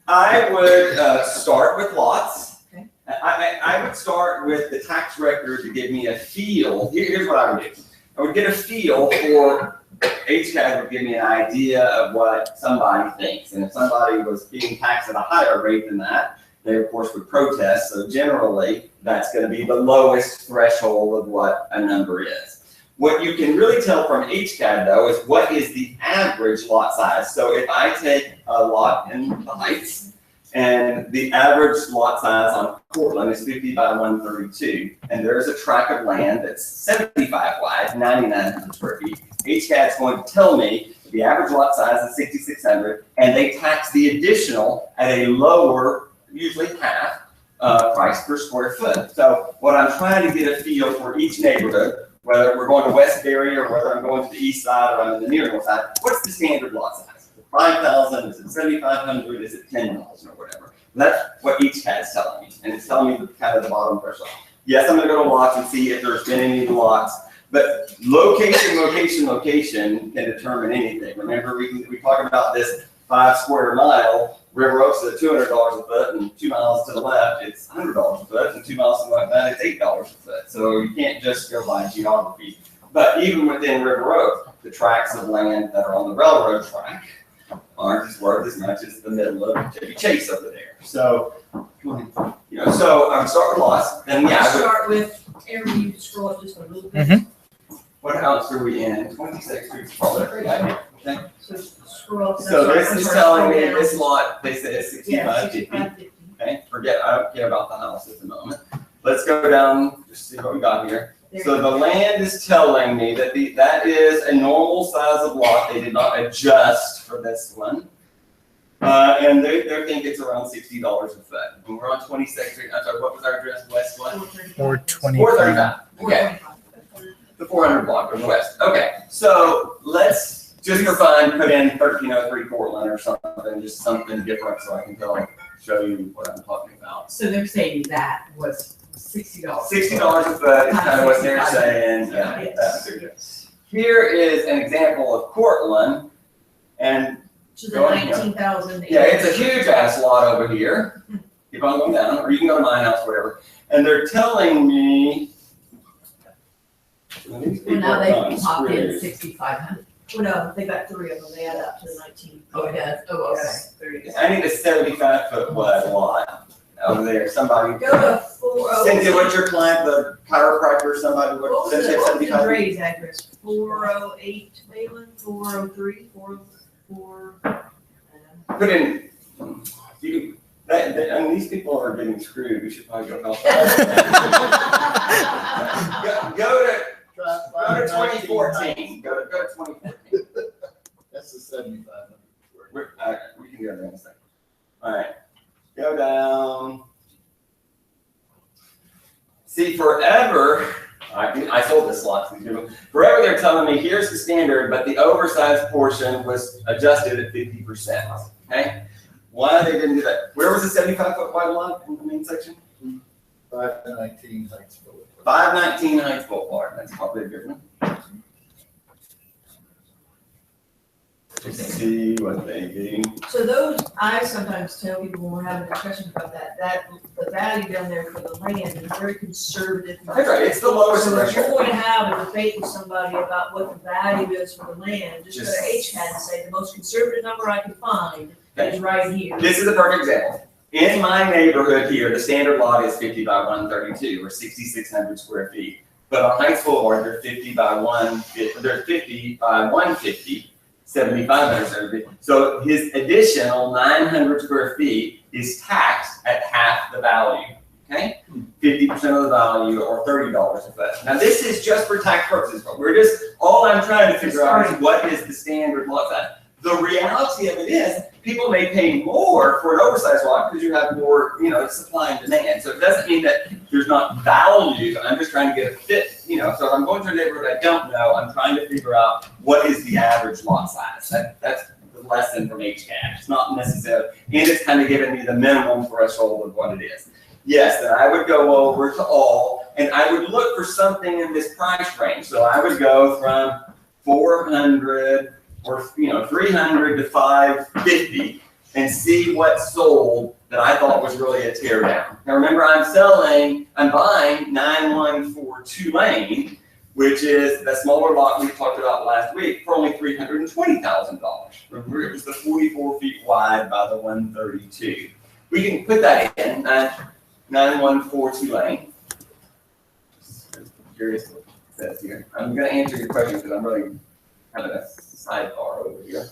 [SPEAKER 3] I would start with lots.
[SPEAKER 1] Okay.
[SPEAKER 3] I would start with the tax record to give me a feel. Here's what I would do. I would get a feel for, HCAD would give me an idea of what somebody thinks. And if somebody was being taxed at a higher rate than that, they of course would protest. So generally, that's going to be the lowest threshold of what a number is. What you can really tell from HCAD though is what is the average lot size. So if I take a lot in the Heights and the average lot size on Portland is 50 by 132, and there's a tract of land that's 75 wide, 9,900 square feet, HCAD's going to tell me the average lot size is 6,600, and they tax the additional at a lower, usually half, price per square foot. So what I'm trying to get a feel for each neighborhood, whether we're going to Westbury or whether I'm going to the east side or I'm in the near north side, what's the standard lot size? Is it 5,000? Is it 7,500? Is it 10,000 or whatever? And that's what each CAD is telling me, and it's telling me kind of the bottom threshold. Yes, I'm going to go to lots and see if there's been any lots, but location can determine anything. Remember, we talked about this 5 square mile. River Oaks is at $200 a foot, and 2 miles to the left, it's $100 a foot, and 2 miles to the left, it's $8 a foot. So you can't just go by geography. But even within River Oaks, the tracts of land that are on the railroad track aren't as worth as much as the middle of Chevy Chase over there. So, so I would start with lots, then I would
[SPEAKER 1] start with, Aaron, you scroll up just a little bit.
[SPEAKER 3] What house are we in? 26th Street, probably a great idea. Okay.
[SPEAKER 1] So scroll up.
[SPEAKER 3] So this is telling me this lot, they said it's 6550.
[SPEAKER 1] 6550.
[SPEAKER 3] Okay, I don't care about the house at the moment. Let's go down, just see what we got here. So the land is telling me that that is a normal size of lot. They did not adjust for this one. And they think it's around $60 a foot. And we're on 26th Street. I'm sorry, what was our address? West what? 435. Okay. The 400 block of the west. Okay, so let's just for fun put in 1303 Portland or something, just something different so I can show you what I'm talking about.
[SPEAKER 8] So they're saying that was $60.
[SPEAKER 3] $60 a foot is kind of what they're saying.
[SPEAKER 1] Yes.
[SPEAKER 3] Here is an example of Portland, and
[SPEAKER 1] To the 19,000.
[SPEAKER 3] yeah, it's a huge ass lot over here. Keep on going down, or you can go to my house, whatever. And they're telling me.
[SPEAKER 8] Well, now they popped in 6,500.
[SPEAKER 1] Well, no, they got 3 of them. They add up to the 19.
[SPEAKER 8] Oh, it does? Oh, okay. There you go.
[SPEAKER 3] I need a 75-foot wide lot over there. Somebody.
[SPEAKER 1] Go to 408.
[SPEAKER 3] Cynthia, what's your client, the chiropractor, somebody,
[SPEAKER 1] What was
[SPEAKER 3] Cynthia,
[SPEAKER 1] the
[SPEAKER 3] 75?
[SPEAKER 1] Ray's address? 408 Wayland, 403, 404.
[SPEAKER 3] Put in, I mean, these people are getting screwed. We should probably go help them. Go to 2014. Go to 2014.
[SPEAKER 10] That's the 7,500.
[SPEAKER 3] We can go there in a second. All right. Go down. See, forever, I sold this lot to these people. Forever they're telling me here's the standard, but the oversized portion was adjusted at 50%. Okay? Why they didn't do that? Where was the 75-foot wide lot in the main section?
[SPEAKER 10] 519 Heights Boulevard.
[SPEAKER 3] 519 Heights Boulevard. That's probably a good one. to see what they do.
[SPEAKER 1] So those, I sometimes tell people when we're having discussions about that the value down there for the land is very conservative.
[SPEAKER 3] That's right, it's the lowest
[SPEAKER 1] So if you're
[SPEAKER 3] threshold.
[SPEAKER 1] going to have a debate with somebody about what the value is for the land, just go to HCAD and say, the most conservative number I can find is right here.
[SPEAKER 3] This is a perfect example. In my neighborhood here, the standard lot is 50 by 132 or 6,600 square feet. But on Heights Boulevard, they're 50 by 150, 7,500 square feet. So his additional 900 square feet is taxed at half the value, okay? 50% of the value or $30 a foot. Now this is just for tax purposes, but all I'm trying to figure out is what is the standard lot size. The reality of it is, people may pay more for an oversized lot because you have more, supply and demand. So it doesn't mean that there's not value. I'm just trying to get a fit, so if I'm going to a neighborhood I don't know, I'm trying to figure out what is the average lot size. That's the lesson from HCAD. It's not necessarily, and it's kind of giving me the minimum threshold of what it is. Yes, then I would go over to all, and I would look for something in this price range. So I would go from 400 or 300 to 550 and see what sold that I thought was really a tear down. Now remember, I'm buying 9142 Lane, which is the smaller lot we talked about last week, for only $320,000. Remember, it was the 44 feet wide by the 132. We can put that in 9142 Lane. Just curious what it says here. I'm going to answer your question because I'm really having a sidebar over here.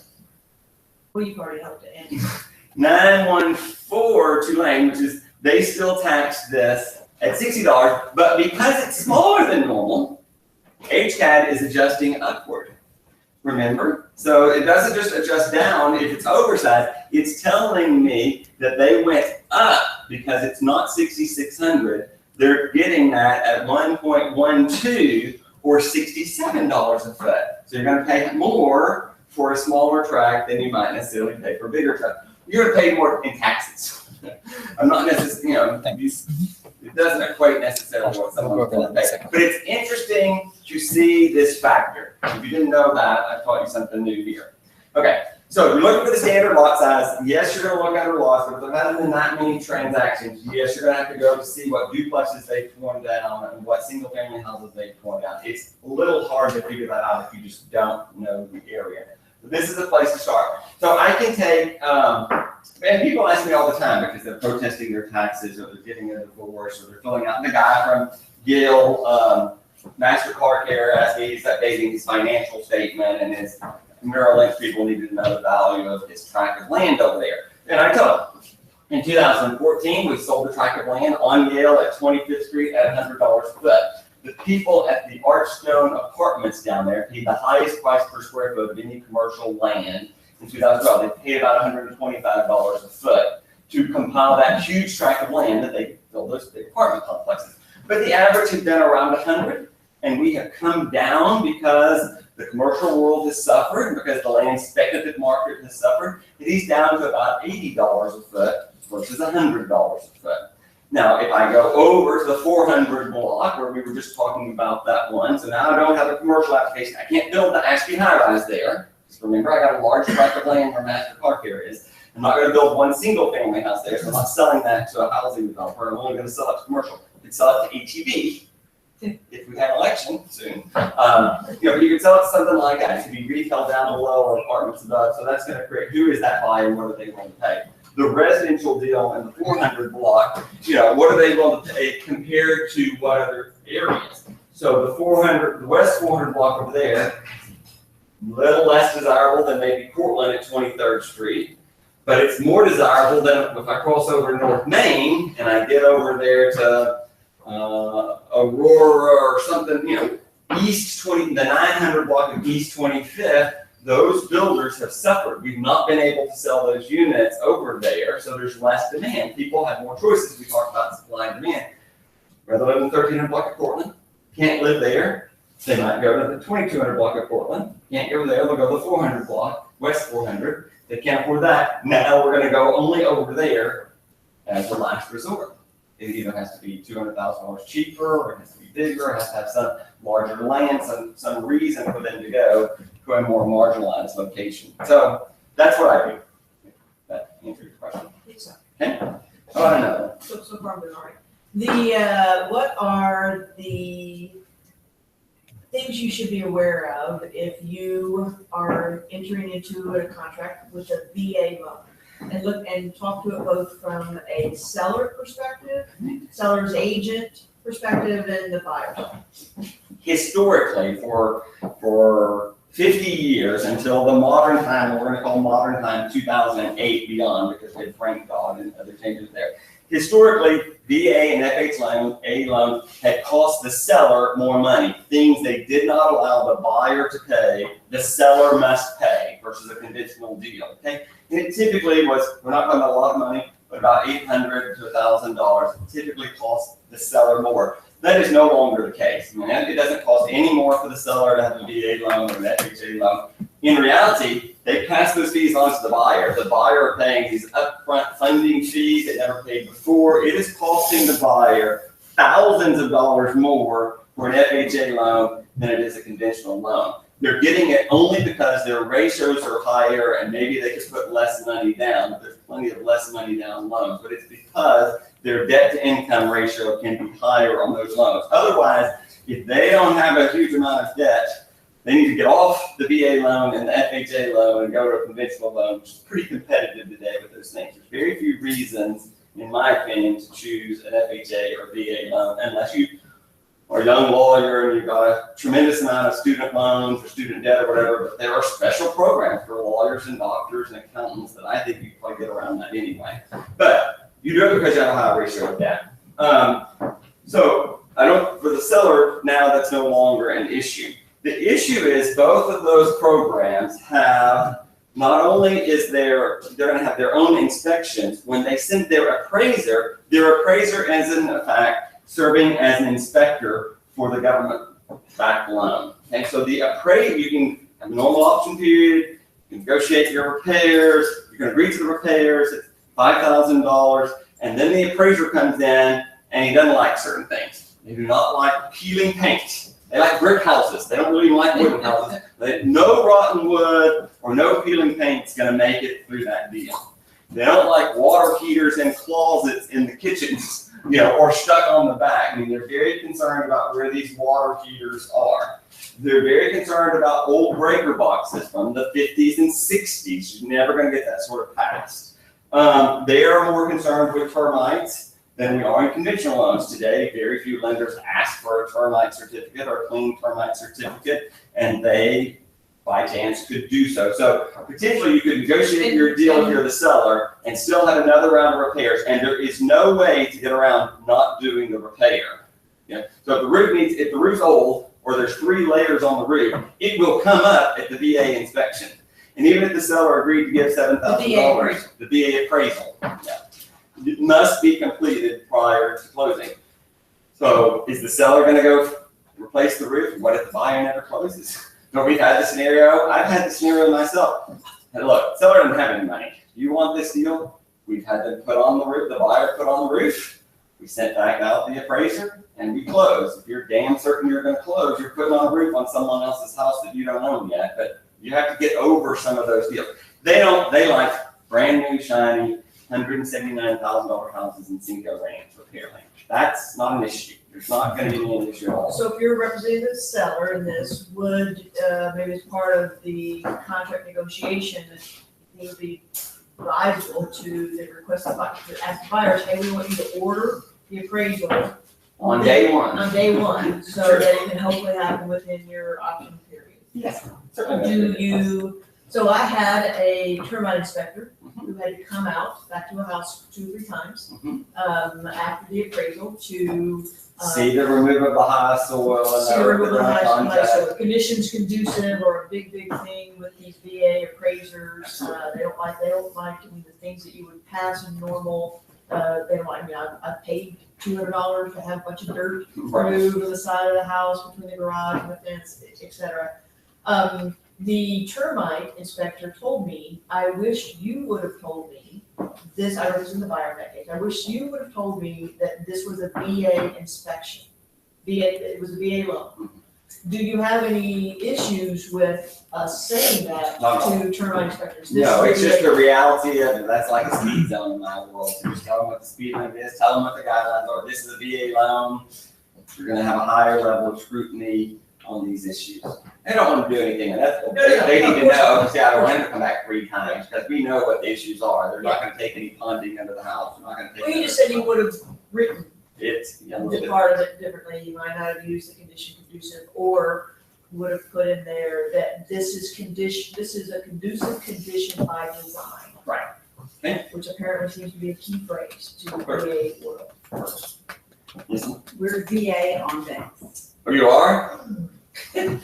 [SPEAKER 1] Well, you've already helped to answer.
[SPEAKER 3] 9142 Lane, which is, they still tax this at $60, but because it's smaller than normal, HCAD is adjusting upward. Remember? So it doesn't just adjust down if it's oversized, it's telling me that they went up because it's not 6,600. They're getting that at 1.12 or $67 a foot. So you're gonna pay more for a smaller tract than you might necessarily pay for a bigger tract. You're gonna pay more in taxes. I'm not necessarily, it doesn't equate necessarily what someone's gonna pay. But it's interesting to see this factor. If you didn't know that, I taught you something new here. Okay, so if you're looking for the standard lot size, yes, you're gonna look under lots, but if there hasn't been that many transactions, yes, you're gonna have to go to see what duplexes they've torn down and what single family houses they've torn down. It's a little hard to figure that out if you just don't know the area. But this is a place to start. So I can take, and people ask me all the time because they're protesting their taxes or they're getting a divorce or they're filling out. The guy from Gill, Master Car Care asked me, he's updating his financial statement and his Merrill Lynch people needed to know the value of his tract of land over there. And I told him, in 2014, we sold the tract of land on Yale at 25th Street at $100 a foot. The people at the Archstone Apartments down there paid the highest price per square foot of any commercial land in 2012. They paid about $125 a foot to compile that huge tract of land that they built those big apartment complexes. But the average had been around 100, and we have come down because the commercial world has suffered, because the land speculative market has suffered. It is down to about $80 a foot versus $100 a foot. Now, if I go over to the 400 block, where we were just talking about that one, so now I don't have a commercial application. I can't build the Ashby high-rise there. Just remember, I got a large tract of land where Master Car Care is. I'm not going to build one single family house there, so I'm not selling that to a housing developer. I'm only going to sell it to commercial. I can sell it to HEB if we have an election soon. But you can sell it to something like that. It could be retail down below or apartments above. So that's going to create, who is that buyer and what are they going to pay? The residential deal in the 400 block, what are they going to pay compared to what other areas? So the West 400 block over there, a little less desirable than maybe Cortland at 23rd Street, but it's more desirable than if I cross over North Main and I get over there to Aurora or something, East 20, the 900 block of East 25th. Those builders have suffered. We've not been able to sell those units over there, so there's less demand. People have more choices. We talked about supply and demand. Rather live in the 1300 block of Portland, can't live there. They might go to the 2200 block of Portland, can't go there. They'll go to the 400 block, West 400. They can't afford that. Now we're going to go only over there as a last resort. It either has to be $200,000 cheaper, or it has to be bigger, it has to have some larger land, some reason for them to go. to a more marginalized location. So that's what I do. That answers your question. Okay. Oh, I know.
[SPEAKER 1] So far, we're all right. What are the things you should be aware of if you are entering into a contract with a VA loan? And talk to it both from a seller perspective, seller's agent perspective, and the buyer.
[SPEAKER 3] Historically, for 50 years until the modern time, we're going to call modern time 2008 beyond, because we had Frank Dodd and other changes there. Historically, VA and FHA loan had cost the seller more money. Things they did not allow the buyer to pay, the seller must pay, versus a conventional deal. Okay, and it typically was, we're not talking about a lot of money, but about $800 to $1,000. It typically cost the seller more. That is no longer the case. I mean, it doesn't cost any more for the seller to have a VA loan or an FHA loan. In reality, they pass those fees on to the buyer. The buyer paying these upfront funding fees they never paid before. It is costing the buyer thousands of dollars more for an FHA loan than it is a conventional loan. They're getting it only because their ratios are higher and maybe they could put less money down. But there's plenty of less money down loans, but it's because their debt to income ratio can be higher on those loans. Otherwise, if they don't have a huge amount of debt, they need to get off the VA loan and the FHA loan and go to a conventional loan, which is pretty competitive today with those things. There's very few reasons, in my opinion, to choose an FHA or VA loan unless you are a young lawyer and you've got a tremendous amount of student loans or student debt or whatever. But there are special programs for lawyers and doctors and accountants that I think you can probably get around that anyway. But you do it because you have a high ratio of debt. So for the seller, now that's no longer an issue. The issue is both of those programs have, not only is they're going to have their own inspections, when they send their appraiser is in fact serving as an inspector for the government-backed loan. Okay, so the appraiser, you can have a normal option period, you can negotiate your repairs, you can agree to the repairs, it's $5,000, and then the appraiser comes in and he doesn't like certain things. They do not like peeling paint. They like brick houses. They don't really like wooden houses. No rotten wood or no peeling paint is going to make it through that deal. They don't like water heaters and closets in the kitchens, or stuck on the back. I mean, they're very concerned about where these water heaters are. They're very concerned about old breaker boxes from the 50s and 60s. You're never going to get that sort of past. They are more concerned with termites than we are in conventional loans today. Very few lenders ask for a termite certificate or a clean termite certificate, and they, by chance, could do so. So potentially you could negotiate your deal if you're the seller and still have another round of repairs, and there is no way to get around not doing the repair. So if the roof's old or there's 3 layers on the roof, it will come up at the VA inspection. And even if the seller agreed to give $7,000, the VA appraisal. It must be completed prior to closing. So is the seller going to go replace the roof? What if the buyer never closes? So we've had the scenario. I've had the scenario myself. And look, seller doesn't have any money. You want this deal? We've had them put on the roof. The buyer put on the roof. We sent back out the appraiser and we close. If you're damn certain you're going to close, you're putting on a roof on someone else's house that you don't own yet. But you have to get over some of those deals. They like brand new, shiny, $179,000 houses in Cinco Ranch repair land. That's not an issue. There's not going to be an issue at all.
[SPEAKER 1] So if you're representing the seller in this, would maybe as part of the contract negotiation, it would be advisable to request to ask the buyers, hey, we want you to order the appraisal
[SPEAKER 3] on day one.
[SPEAKER 1] So that it can hopefully happen within your option period.
[SPEAKER 3] Yes.
[SPEAKER 1] So I had a termite inspector who had to come out back to a house 2 or 3 times after the appraisal to
[SPEAKER 3] see the removal of the high soil and
[SPEAKER 1] conditions conducive or a big thing with these VA appraisers. They don't like the things that you would pass in normal. They don't like. I paid $200 to have a bunch of dirt removed on the side of the house, between the garage and the fence, etc. The termite inspector told me, I wish you would have told me this. I was in the buyer in that case. I wish you would have told me that this was a VA inspection. It was a VA loan. Do you have any issues with us saying that to termite inspectors? This
[SPEAKER 3] No, it's
[SPEAKER 1] is
[SPEAKER 3] just the reality of it. That's like a speed zone in my world. So just tell them what the speed limit is, tell them what the guidelines are. This is a VA loan. You're gonna have a higher level of scrutiny on these issues. They don't want to do anything unethical. They need to know, because I don't want them to come back 3 times, because we know what the issues are. They're not gonna take any funding under the house. They're not gonna take.
[SPEAKER 1] Well, you just said you would have written
[SPEAKER 3] It's a little
[SPEAKER 1] the
[SPEAKER 3] bit.
[SPEAKER 1] part of it differently. You might not have used the condition conducive, or would have put in there that this is a conducive condition by design.
[SPEAKER 3] Right. Okay.
[SPEAKER 1] Which apparently seems to be a key phrase to the VA world.
[SPEAKER 3] Listen.
[SPEAKER 8] We're VA on banks.
[SPEAKER 3] Oh, you are? You didn't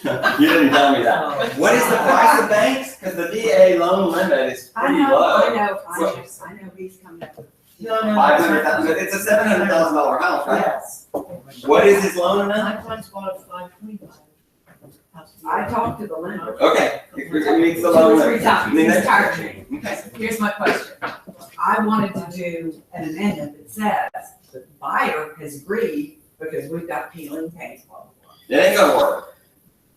[SPEAKER 3] tell me that. What is the price of banks? Because the VA loan limit is
[SPEAKER 8] I
[SPEAKER 3] pretty
[SPEAKER 8] know,
[SPEAKER 3] low.
[SPEAKER 8] I know he's coming up with.
[SPEAKER 1] No.
[SPEAKER 3] 500,000, it's a $700,000 house, right?
[SPEAKER 8] Yes.
[SPEAKER 3] What is his loan amount?
[SPEAKER 1] My client's bought a 525.
[SPEAKER 8] I talked to the lender.
[SPEAKER 3] Okay, it meets the
[SPEAKER 8] 2
[SPEAKER 3] loan
[SPEAKER 8] or 3
[SPEAKER 3] limit.
[SPEAKER 8] times, he's tired of me.
[SPEAKER 3] Okay.
[SPEAKER 8] Here's my question. I wanted to do an amendment that says the buyer has agreed because we've got peeling paint, blah, blah, blah.
[SPEAKER 3] It ain't gonna work.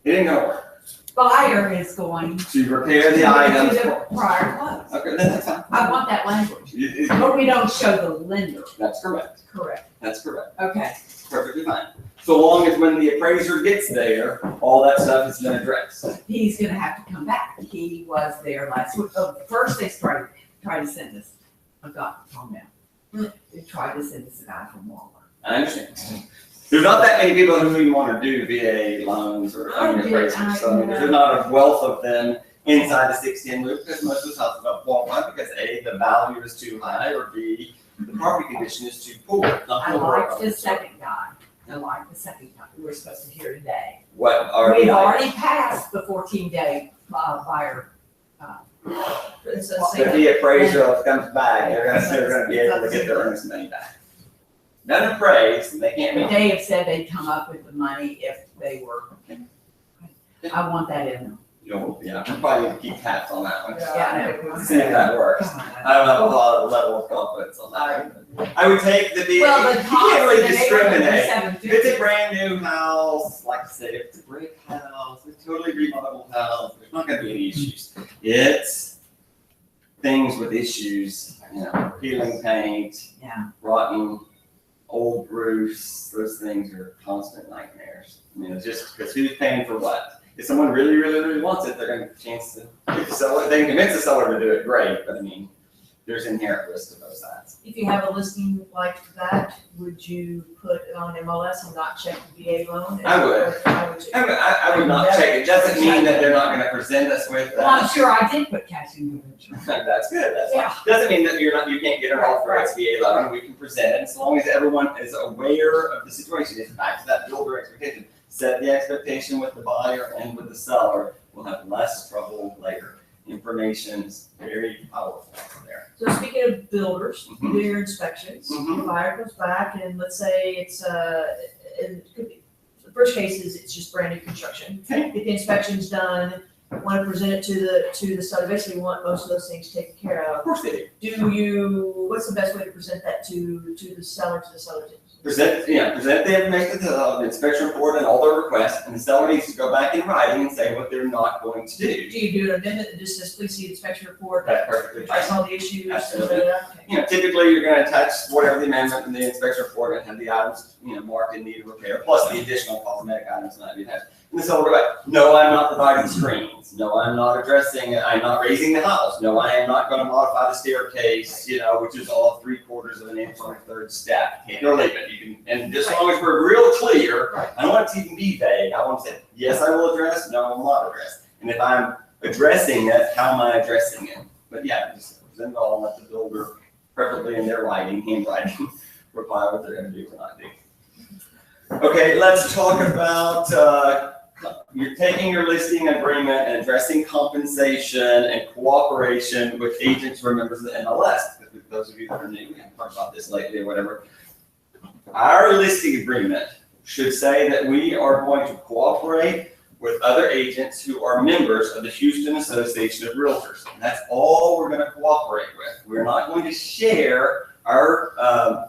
[SPEAKER 3] It ain't gonna work.
[SPEAKER 8] Buyer is going
[SPEAKER 3] To repair the
[SPEAKER 8] to
[SPEAKER 3] items.
[SPEAKER 8] the prior close.
[SPEAKER 3] Okay, then that's fine.
[SPEAKER 8] I want that language,
[SPEAKER 3] It-
[SPEAKER 8] but we don't show the lender.
[SPEAKER 3] That's correct.
[SPEAKER 8] Correct.
[SPEAKER 3] That's correct.
[SPEAKER 8] Okay.
[SPEAKER 3] Perfectly fine. So long as when the appraiser gets there, all that stuff has been addressed.
[SPEAKER 8] He's gonna have to come back. He was there last week. Oh, first they tried to send us, I've got to calm down. They tried to send us a guy from Walmart.
[SPEAKER 3] I understand. There's not that many people who even want to do VA loans or appraisers, so I mean, there's not a wealth of them inside the 610 loop, because most of the houses don't qualify because A, the value is too high, or B, the property condition is too poor.
[SPEAKER 8] I like the second guy. I like the second guy we were supposed to hear today.
[SPEAKER 3] What are
[SPEAKER 8] We've
[SPEAKER 3] the
[SPEAKER 8] already passed the 14-day buyer.
[SPEAKER 3] If the appraiser comes back, they're gonna be able to get their earnest money back. None appraised, and they can't be.
[SPEAKER 8] They have said they'd come up with the money if they were. I want that in them.
[SPEAKER 3] You know, yeah, we probably need to keep tabs on that one.
[SPEAKER 8] Yeah, I know.
[SPEAKER 3] See if that works. I don't have a lot of level of confidence on that. I would take the VA,
[SPEAKER 8] Well,
[SPEAKER 3] you
[SPEAKER 8] the
[SPEAKER 3] can't really
[SPEAKER 8] cost,
[SPEAKER 3] discriminate.
[SPEAKER 8] the
[SPEAKER 3] If it's a brand new house, like I said, if it's a brick house, it's a totally remodeled house, there's not gonna be any issues. It's things with issues, you know, peeling paint,
[SPEAKER 8] Yeah.
[SPEAKER 3] rotten old roofs, those things are constant nightmares. I mean, it's just, because who's paying for what? If someone really, really, really wants it, they're gonna have a chance to, if the seller, they can convince the seller to do it, great, but I mean, there's inherent risk to both sides.
[SPEAKER 1] If you have a listing like that, would you put it on MLS and not check the VA loan?
[SPEAKER 3] I would. I would not check it, doesn't mean that they're not gonna present us with
[SPEAKER 8] Well, I'm
[SPEAKER 3] that.
[SPEAKER 8] sure I did put cash in the insurance.
[SPEAKER 3] That's good, that's
[SPEAKER 8] Yeah.
[SPEAKER 3] fine. Doesn't mean that you can't get an offer at VA loan, we can present it, as long as everyone is aware of the situation, it's back to that builder expectation. Set the expectation with the buyer and with the seller, we'll have less trouble later. Information is very powerful there.
[SPEAKER 1] So speaking of builders, you
[SPEAKER 3] Mhm.
[SPEAKER 1] do your inspections,
[SPEAKER 3] Mhm.
[SPEAKER 1] the buyer comes back and let's say it's, it could be, the first case is it's just brand new construction.
[SPEAKER 3] Okay.
[SPEAKER 1] Get the inspection's done, want to present it to the seller, basically want most of those things taken care
[SPEAKER 3] Of
[SPEAKER 1] of.
[SPEAKER 3] course they do.
[SPEAKER 1] What's the best way to present that to the seller,
[SPEAKER 3] Present the information to the inspection report and all their requests, and the seller needs to go back in writing and say what they're not going to do.
[SPEAKER 1] Do you do an amendment that just says, please see the inspection report,
[SPEAKER 3] That's perfectly fine.
[SPEAKER 1] address all the issues?
[SPEAKER 3] Absolutely.
[SPEAKER 1] Okay.
[SPEAKER 3] You know, typically you're gonna attach whatever the amendment in the inspection report and have the items, you know, marked in need of repair, plus the additional cosmetic items that be attached. And the seller will go back, no, I'm not providing screens, no, I'm not addressing it, I'm not raising the house, no, I am not gonna modify the staircase, you know, which is all 3/4 of an inch on a third step. Take it or leave it, you can, and just as long as we're real clear, I don't want it to even be vague, I want to say, yes, I will address, no, I will not address. And if I'm addressing it, how am I addressing it? But yeah, just present it all, let the builder, preferably in their writing, handwriting, reply what they're gonna do or not do. Okay, let's talk about, you're taking your listing agreement and addressing compensation and cooperation with agents who are members of the MLS. Because with those of you that are new, we haven't talked about this lately or whatever. Our listing agreement should say that we are going to cooperate with other agents who are members of the Houston Association of Realtors. And that's all we're gonna cooperate with. We're not going to share our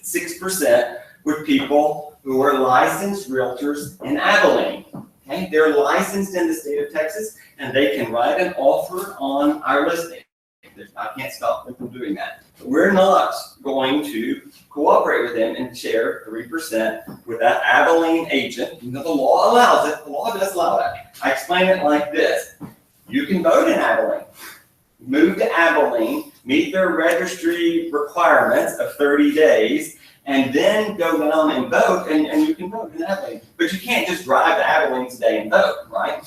[SPEAKER 3] 6% with people who are licensed realtors in Abilene. Okay, they're licensed in the state of Texas, and they can write an offer on our listing. I can't stop them from doing that. But we're not going to cooperate with them and share 3% with that Abilene agent. You know, the law allows it. The law does allow that. I explain it like this. You can vote in Abilene. Move to Abilene, meet their registry requirements of 30 days, and then go down and vote, and you can vote in Abilene. But you can't just drive to Abilene today and vote, right?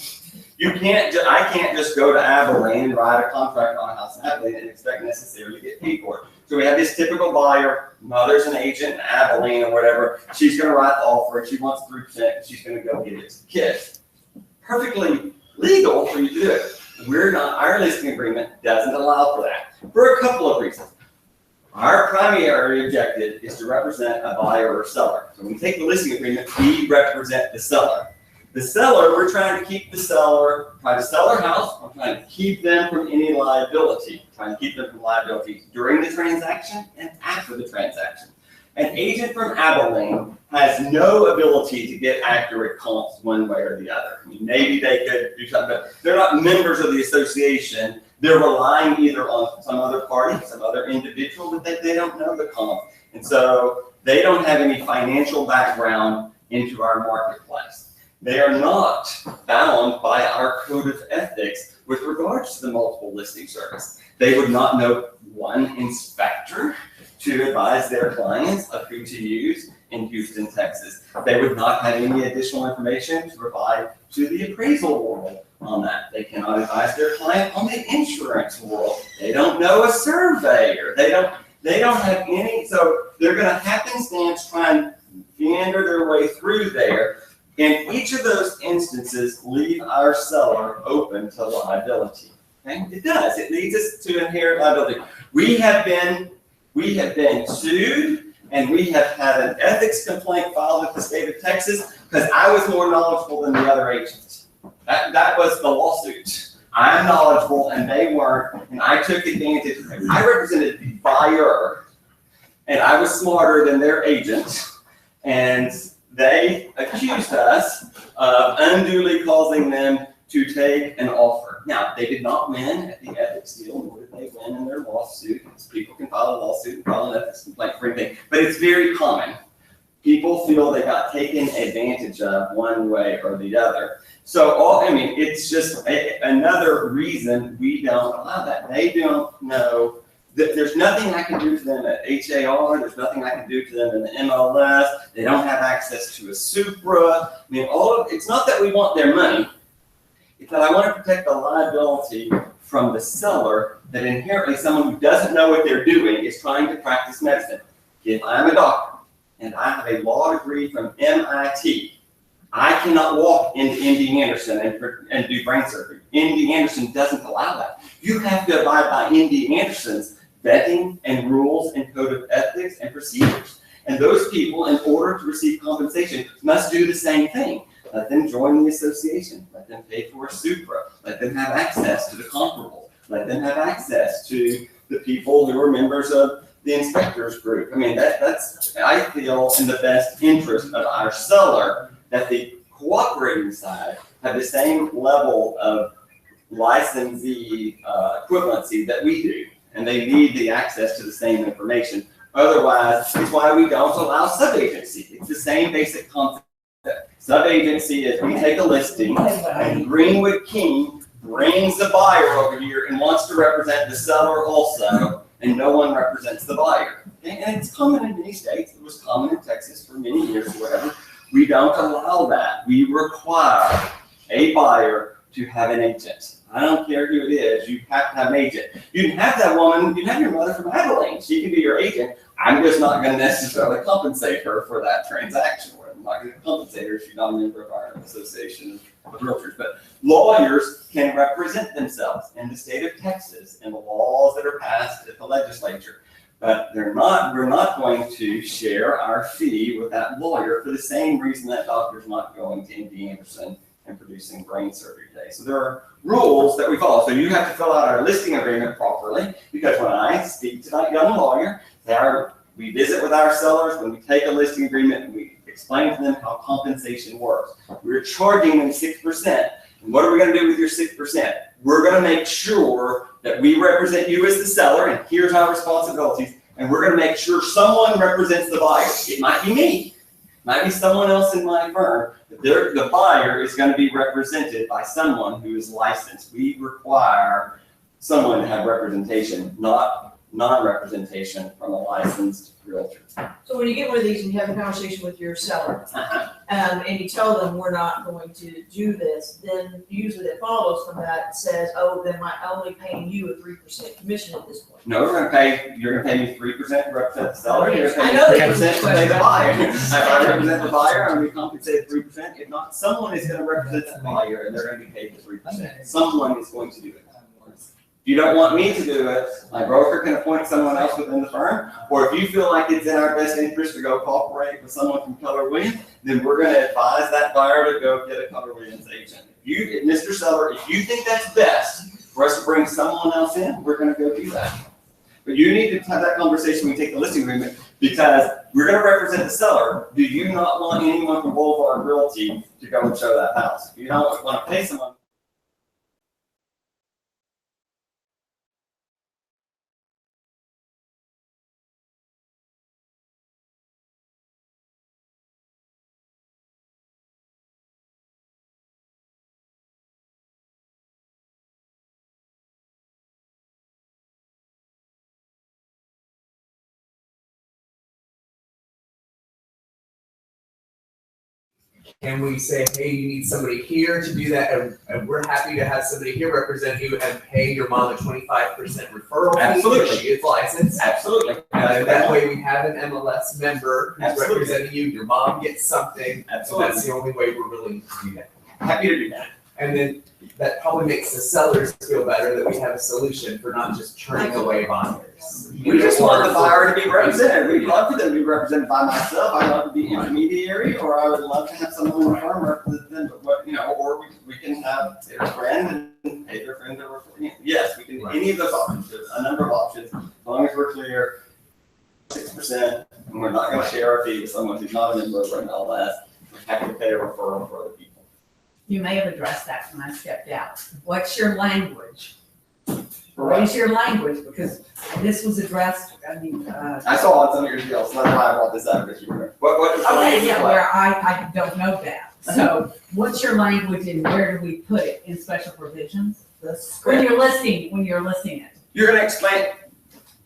[SPEAKER 3] You can't. I can't just go to Abilene and write a contract on a house in Abilene and expect necessarily to get paid for it. So we have this typical buyer. Mother's an agent in Abilene or whatever. She's going to write the offer, and she wants 3%. She's going to go get it to the kids. Perfectly legal for you to do it. We're not. Our listing agreement doesn't allow for that for a couple of reasons. Our primary objective is to represent a buyer or seller. So when we take the listing agreement, we represent the seller. The seller, we're trying to keep the seller, trying to sell their house, we're trying to keep them from any liability, trying to keep them from liability during the transaction and after the transaction. An agent from Abilene has no ability to get accurate comps one way or the other. I mean, maybe they could do something, but they're not members of the association. They're relying either on some other party, some other individual that they don't know the comp. And so they don't have any financial background into our marketplace. They are not bound by our code of ethics with regards to the multiple listing service. They would not know one inspector to advise their clients of who to use in Houston, Texas. They would not have any additional information to provide to the appraisal world on that. They cannot advise their client on the insurance world. They don't know a surveyor. They don't have any, so they're gonna happenstance try and meander their way through there. And each of those instances leave our seller open to liability. Okay? It does. It leads us to inherent liability. We have been sued, and we have had an ethics complaint filed with the state of Texas because I was more knowledgeable than the other agents. That was the lawsuit. I'm knowledgeable and they weren't, and I took advantage. I represented the buyer, and I was smarter than their agent, and they accused us of unduly causing them to take an offer. Now, they did not win at the ethics deal, nor did they win in their lawsuit. People can file a lawsuit and file an ethics complaint for anything, but it's very common. People feel they got taken advantage of one way or the other. So, it's just another reason we don't allow that. They don't know. There's nothing I can do to them at HAR. There's nothing I can do to them in the MLS. They don't have access to a Supra. It's not that we want their money. It's that I want to protect the liability from the seller that inherently someone who doesn't know what they're doing is trying to practice medicine. If I'm a doctor and I have a law degree from MIT, I cannot walk into MD Anderson and do brain surgery. MD Anderson doesn't allow that. You have to abide by MD Anderson's vetting and rules and code of ethics and procedures. And those people, in order to receive compensation, must do the same thing. Let them join the association. Let them pay for a Supra. Let them have access to the comparable. Let them have access to the people who are members of the inspectors group. That's, I feel, in the best interest of our seller, that the cooperating side have the same level of licensee equivalency that we do, and they need the access to the same information. Otherwise, it's why we don't allow sub-agency. It's the same basic concept. Sub-agency is we take a listing, and Greenwood King brings the buyer over here and wants to represent the seller also, and no one represents the buyer. And it's common in many states. It was common in Texas for many years or whatever. We don't allow that. We require a buyer to have an agent. I don't care who it is, you have to have an agent. You can have that woman, you can have your mother from Abilene, she can be your agent. I'm just not going to necessarily compensate her for that transaction. I'm not going to compensate her if she's not a member of our association of realtors. But lawyers can represent themselves in the state of Texas and the laws that are passed at the legislature. But we're not going to share our fee with that lawyer for the same reason that doctor's not going to MD Anderson and producing brain surgery today. So there are rules that we follow. So you have to fill out our listing agreement properly, because when I speak to that young lawyer, We visit with our sellers when we take a listing agreement and we explain to them how compensation works. We're charging them 6%. And what are we going to do with your 6%? We're going to make sure that we represent you as the seller, and here's our responsibilities, and we're going to make sure someone represents the buyer. It might be me, it might be someone else in my firm, but the buyer is going to be represented by someone who is licensed. We require someone to have representation, not non-representation from a licensed realtor.
[SPEAKER 1] So when you get one of these and you have a conversation with your seller, and you tell them we're not going to do this, then usually that follows from that and says, oh, then I'm only paying you a 3% commission at this point.
[SPEAKER 3] No, you're gonna pay me 3% to represent the seller, you're gonna
[SPEAKER 1] I
[SPEAKER 3] pay
[SPEAKER 1] know
[SPEAKER 3] me
[SPEAKER 1] that.
[SPEAKER 3] 3% to pay the buyer. If I represent the buyer, I'm gonna be compensated 3%. If not, someone is gonna represent the buyer and they're gonna be paid the 3%. Someone is going to do it. If you don't want me to do it, my broker can appoint someone else within the firm, or if you feel like it's in our best interest to go cooperate with someone from Keller Williams, then we're gonna advise that buyer to go get a Keller Williams agent. If Mr. Seller, if you think that's best for us to bring someone else in, we're gonna go do that. But you need to have that conversation when you take the listing agreement, because we're gonna represent the seller. Do you not want anyone from Boulevard Realty to go and show that house? If you don't want to pay someone.
[SPEAKER 6] Can we say, hey, you need somebody here to do that, and we're happy to have somebody here represent you and pay your mom a 25% referral fee
[SPEAKER 3] Absolutely.
[SPEAKER 6] if she gets licensed?
[SPEAKER 3] Absolutely.
[SPEAKER 6] That way we have an MLS member who's
[SPEAKER 3] Absolutely.
[SPEAKER 6] representing you, your mom gets something.
[SPEAKER 3] Absolutely.
[SPEAKER 6] That's the only way we're willing to do that.
[SPEAKER 3] Happy to do that.
[SPEAKER 6] And then that probably makes the sellers feel better that we have a solution for not just turning away buyers.
[SPEAKER 3] We just want the buyer to be represented. We'd love for them to be represented by myself. I'd love to be intermediary, or I would love to have someone in the firm represent them. But or we can have their friend and pay their friend to refer. Yes, we can. Any of those options. There's a number of options. As long as we're clear, 6%, and we're not going to share a fee with someone who's not a member of MLS. We're happy to pay a referral for other people.
[SPEAKER 8] You may have addressed that when I stepped out. What's your language? What is your language? Because this was addressed,
[SPEAKER 3] I saw on some of your deals, so that's why I brought this up. If you remember. What is the
[SPEAKER 8] okay,
[SPEAKER 3] language
[SPEAKER 8] yeah,
[SPEAKER 3] like?
[SPEAKER 8] where I don't know that. So what's your language and where do we put it in special provisions? When you're listing it.
[SPEAKER 3] You're going to explain,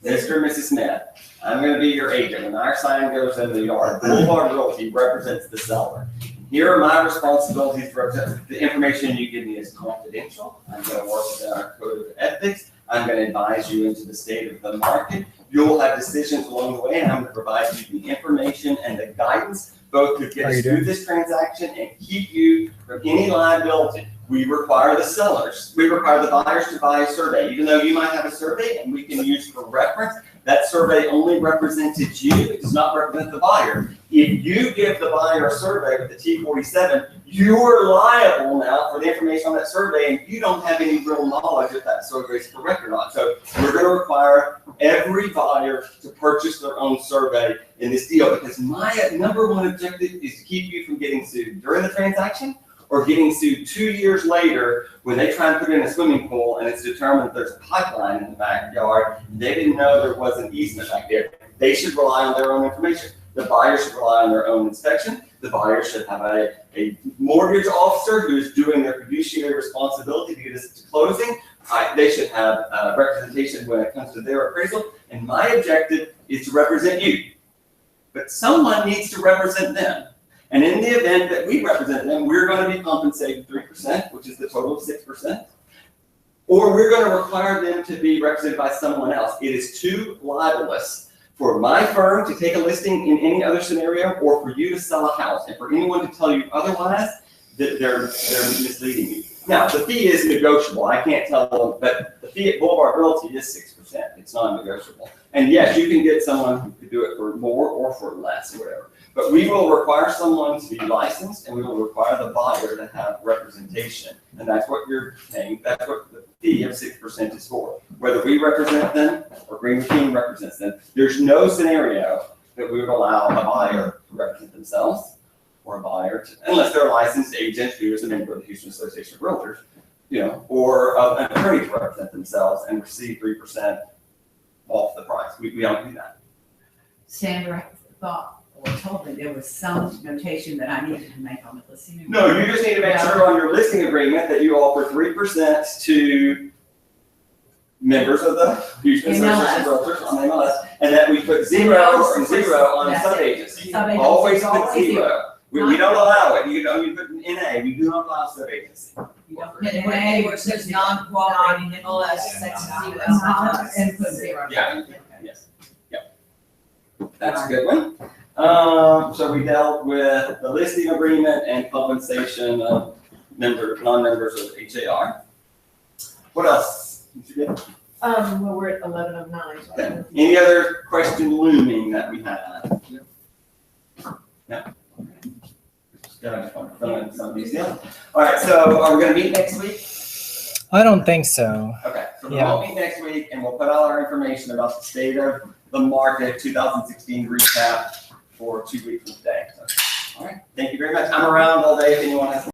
[SPEAKER 3] Mr. and Mrs. Smith, I'm going to be your agent. When our sign goes in the yard, Boulevard Realty represents the seller. Here are my responsibilities to represent. The information you give me is confidential. I'm going to work within our code of ethics. I'm going to advise you into the state of the market. You'll have decisions along the way, and I'm going to provide you the information and the guidance, both to get us through this transaction and keep you from any liability. We require the sellers, we require the buyers to buy a survey. Even though you might have a survey and we can use for reference, that survey only represented you, it does not represent the buyer. If you give the buyer a survey with the T47, you're liable now for the information on that survey, and you don't have any real knowledge if that survey is correct or not. So we're going to require every buyer to purchase their own survey in this deal, because my number one objective is to keep you from getting sued during the transaction or getting sued 2 years later when they try and put in a swimming pool and it's determined that there's a pipeline in the backyard. They didn't know there was an easement back there. They should rely on their own information. The buyer should rely on their own inspection. The buyer should have a mortgage officer who is doing their fiduciary responsibility to get us to closing. They should have representation when it comes to their appraisal. And my objective is to represent you. But someone needs to represent them. And in the event that we represent them, we're going to be compensated 3%, which is the total of 6%. Or we're going to require them to be represented by someone else. It is too libelous for my firm to take a listing in any other scenario, or for you to sell a house, and for anyone to tell you otherwise, that they're misleading you. Now, the fee is negotiable. I can't tell them, but the fee at Boulevard Realty is 6%. It's non-negotiable. And yes, you can get someone who could do it for more or for less, or whatever. But we will require someone to be licensed, and we will require the buyer to have representation. And that's what you're paying. That's what the fee of 6% is for. Whether we represent them or Green King represents them. There's no scenario that we would allow a buyer to represent themselves or a buyer to, unless they're a licensed agent who is a member of the Houston Association of Realtors, or an attorney to represent themselves and receive 3% off the price. We don't do that.
[SPEAKER 8] Sandra thought or told me there was some notation that I needed to make on the listing.
[SPEAKER 3] No, you just need to make sure on your listing agreement that you offer 3% to members of the Houston Association of Realtors on MLS, and that we put zero on
[SPEAKER 8] That's
[SPEAKER 3] sub-agency.
[SPEAKER 8] Sub-agency.
[SPEAKER 3] Always put
[SPEAKER 8] Always
[SPEAKER 3] zero. We don't allow it. You put an NA. We do not allow sub-agency.
[SPEAKER 8] You don't
[SPEAKER 1] And anywhere it says non-cooperating MLS, section zero.
[SPEAKER 8] And put zero.
[SPEAKER 3] Yeah. Yes. Yep. That's a good one. So we dealt with the listing agreement and compensation of non-members of HAR. What else?
[SPEAKER 1] Well, we're at 11:09. So I don't know if you-
[SPEAKER 3] Any other question looming that we had? No. Some of these deals. All right, so are we gonna meet next week?
[SPEAKER 2] I don't think so.
[SPEAKER 3] Okay, so
[SPEAKER 2] Yeah.
[SPEAKER 3] we'll meet next week and we'll put all our information about the state of the market 2016 recap for 2 weeks from today. So, all right, thank you very much. I'm around all day if anyone has